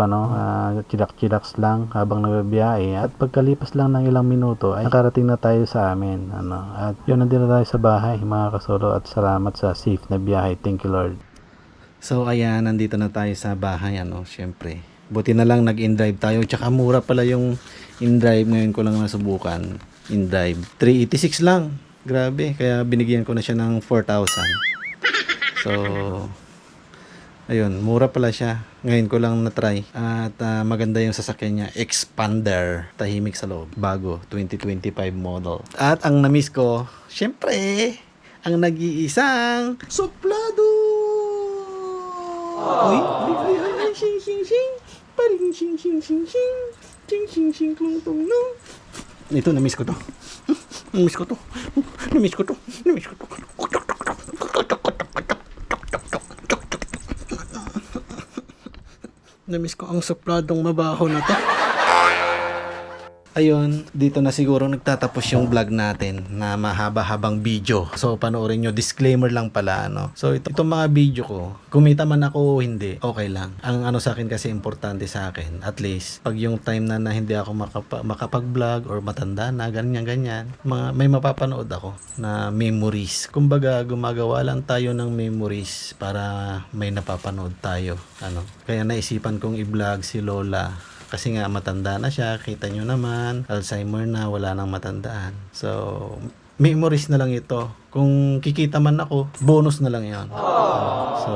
chillax-chillax lang habang nagbibiyahe. At pagkalipas lang ng ilang minuto ay nakarating na tayo sa amin, At yun, nandito na tayo sa bahay, mga kasolo, at salamat sa safe na biyahe. Thank you, Lord. So ayan, nandito na tayo sa bahay, syempre. Buti na lang nag-in-drive tayo, tsaka mura pala yung in-drive, ngayon ko lang nasubukan. In-drive, 386 lang. Grabe, kaya binigyan ko na siya ng 4,000. So, ayun, mura pala siya. Ngayon ko lang na-try. At maganda yung sasakyan niya. Expander. Tahimik sa loob. Bago. 2025 model. At ang na-miss ko, syempre, ang nag-iisang suplado! Uy, ay, shing, shing, shing. Paring, shing, shing, shing, shing. Shing, shing, shing, tung, tung, tung. Ito, na-miss ko to. Na-miss ko to. Na-miss ko to. Na-miss ko to. Na-miss ko ang supladong mabaho na to. Ayun, dito na siguro nagtatapos yung vlog natin na mahaba-habang video. So, panoorin nyo. Disclaimer lang pala, So, itong mga video ko, kumita man ako o hindi, okay lang. Ang sa akin kasi importante sa akin, at least, pag yung time na hindi ako makapag-vlog or matanda na, ganyan-ganyan, may mapapanood ako na memories. Kumbaga, gumagawa lang tayo ng memories para may napapanood tayo. Kaya naisipan kong i-vlog si Lola. Kasi nga matanda na siya, kita nyo naman, Alzheimer na, wala nang matandaan. So, memories na lang ito. Kung kikita man ako, bonus na lang yan. So,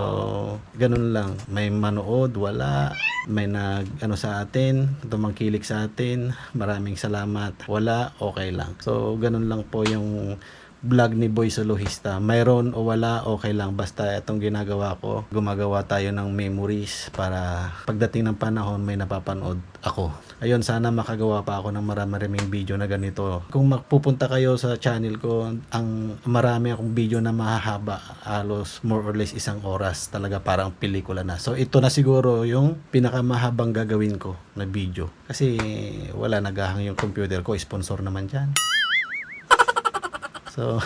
ganun lang. May manood, wala. May sa atin, tumangkilik sa atin. Maraming salamat. Wala, okay lang. So, ganun lang po yung vlog ni Boy Solohista. Mayroon o wala, okay lang. Basta itong ginagawa ko, gumagawa tayo ng memories para pagdating ng panahon may napapanood ako. Ayun, sana makagawa pa ako ng maraming video na ganito. Kung magpupunta kayo sa channel ko, ang marami akong video na mahahaba, halos more or less 1 oras, talaga parang pelikula na. So ito na siguro yung pinakamahabang gagawin ko na video. Kasi wala, nagahang yung computer ko, sponsor naman dyan. So,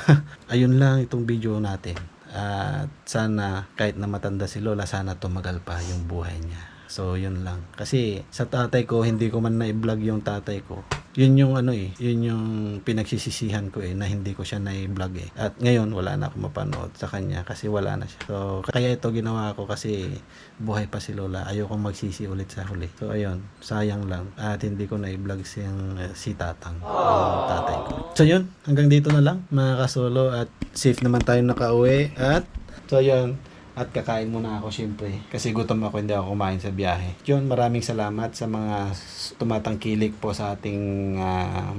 ayun lang itong video natin. At sana kahit na matanda si Lola, sana tumagal pa yung buhay niya. So, yun lang. Kasi sa tatay ko, hindi ko man na-vlog yung tatay ko. Yun yung ano eh, yun yung pinagsisisihan ko na hindi ko siya na-vlog At ngayon wala na akong mapanood sa kanya kasi wala na siya. So kaya ito ginawa ko kasi buhay pa si Lola. Ayokong magsisi ulit sa huli. So ayun, sayang lang at hindi ko na-vlog si Tatang, yung tatay ko. So yun, hanggang dito na lang mga kasolo at safe naman tayo nakauwi at so yun. At kakain muna ako syempre kasi gutom ako, hindi ako kumain sa biyahe. Yun, maraming salamat sa mga tumatangkilik po sa ating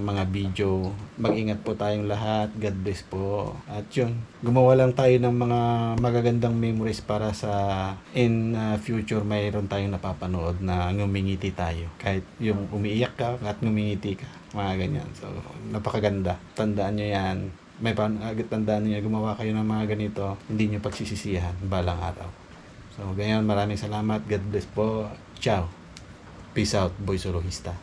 mga video. Mag-ingat po tayong lahat. God bless po. At yun, gumawa lang tayo ng mga magagandang memories para sa in future mayroon tayong napapanood na ngumingiti tayo. Kahit yung umiiyak ka at ngumingiti ka. Mga ganyan. So, napakaganda. Tandaan nyo yan. Tandaan niyo, gumawa kayo ng mga ganito, hindi niyo pagsisisihan balang araw. So, ganyan, maraming salamat. God bless po. Ciao. Peace out, Boy Solohista.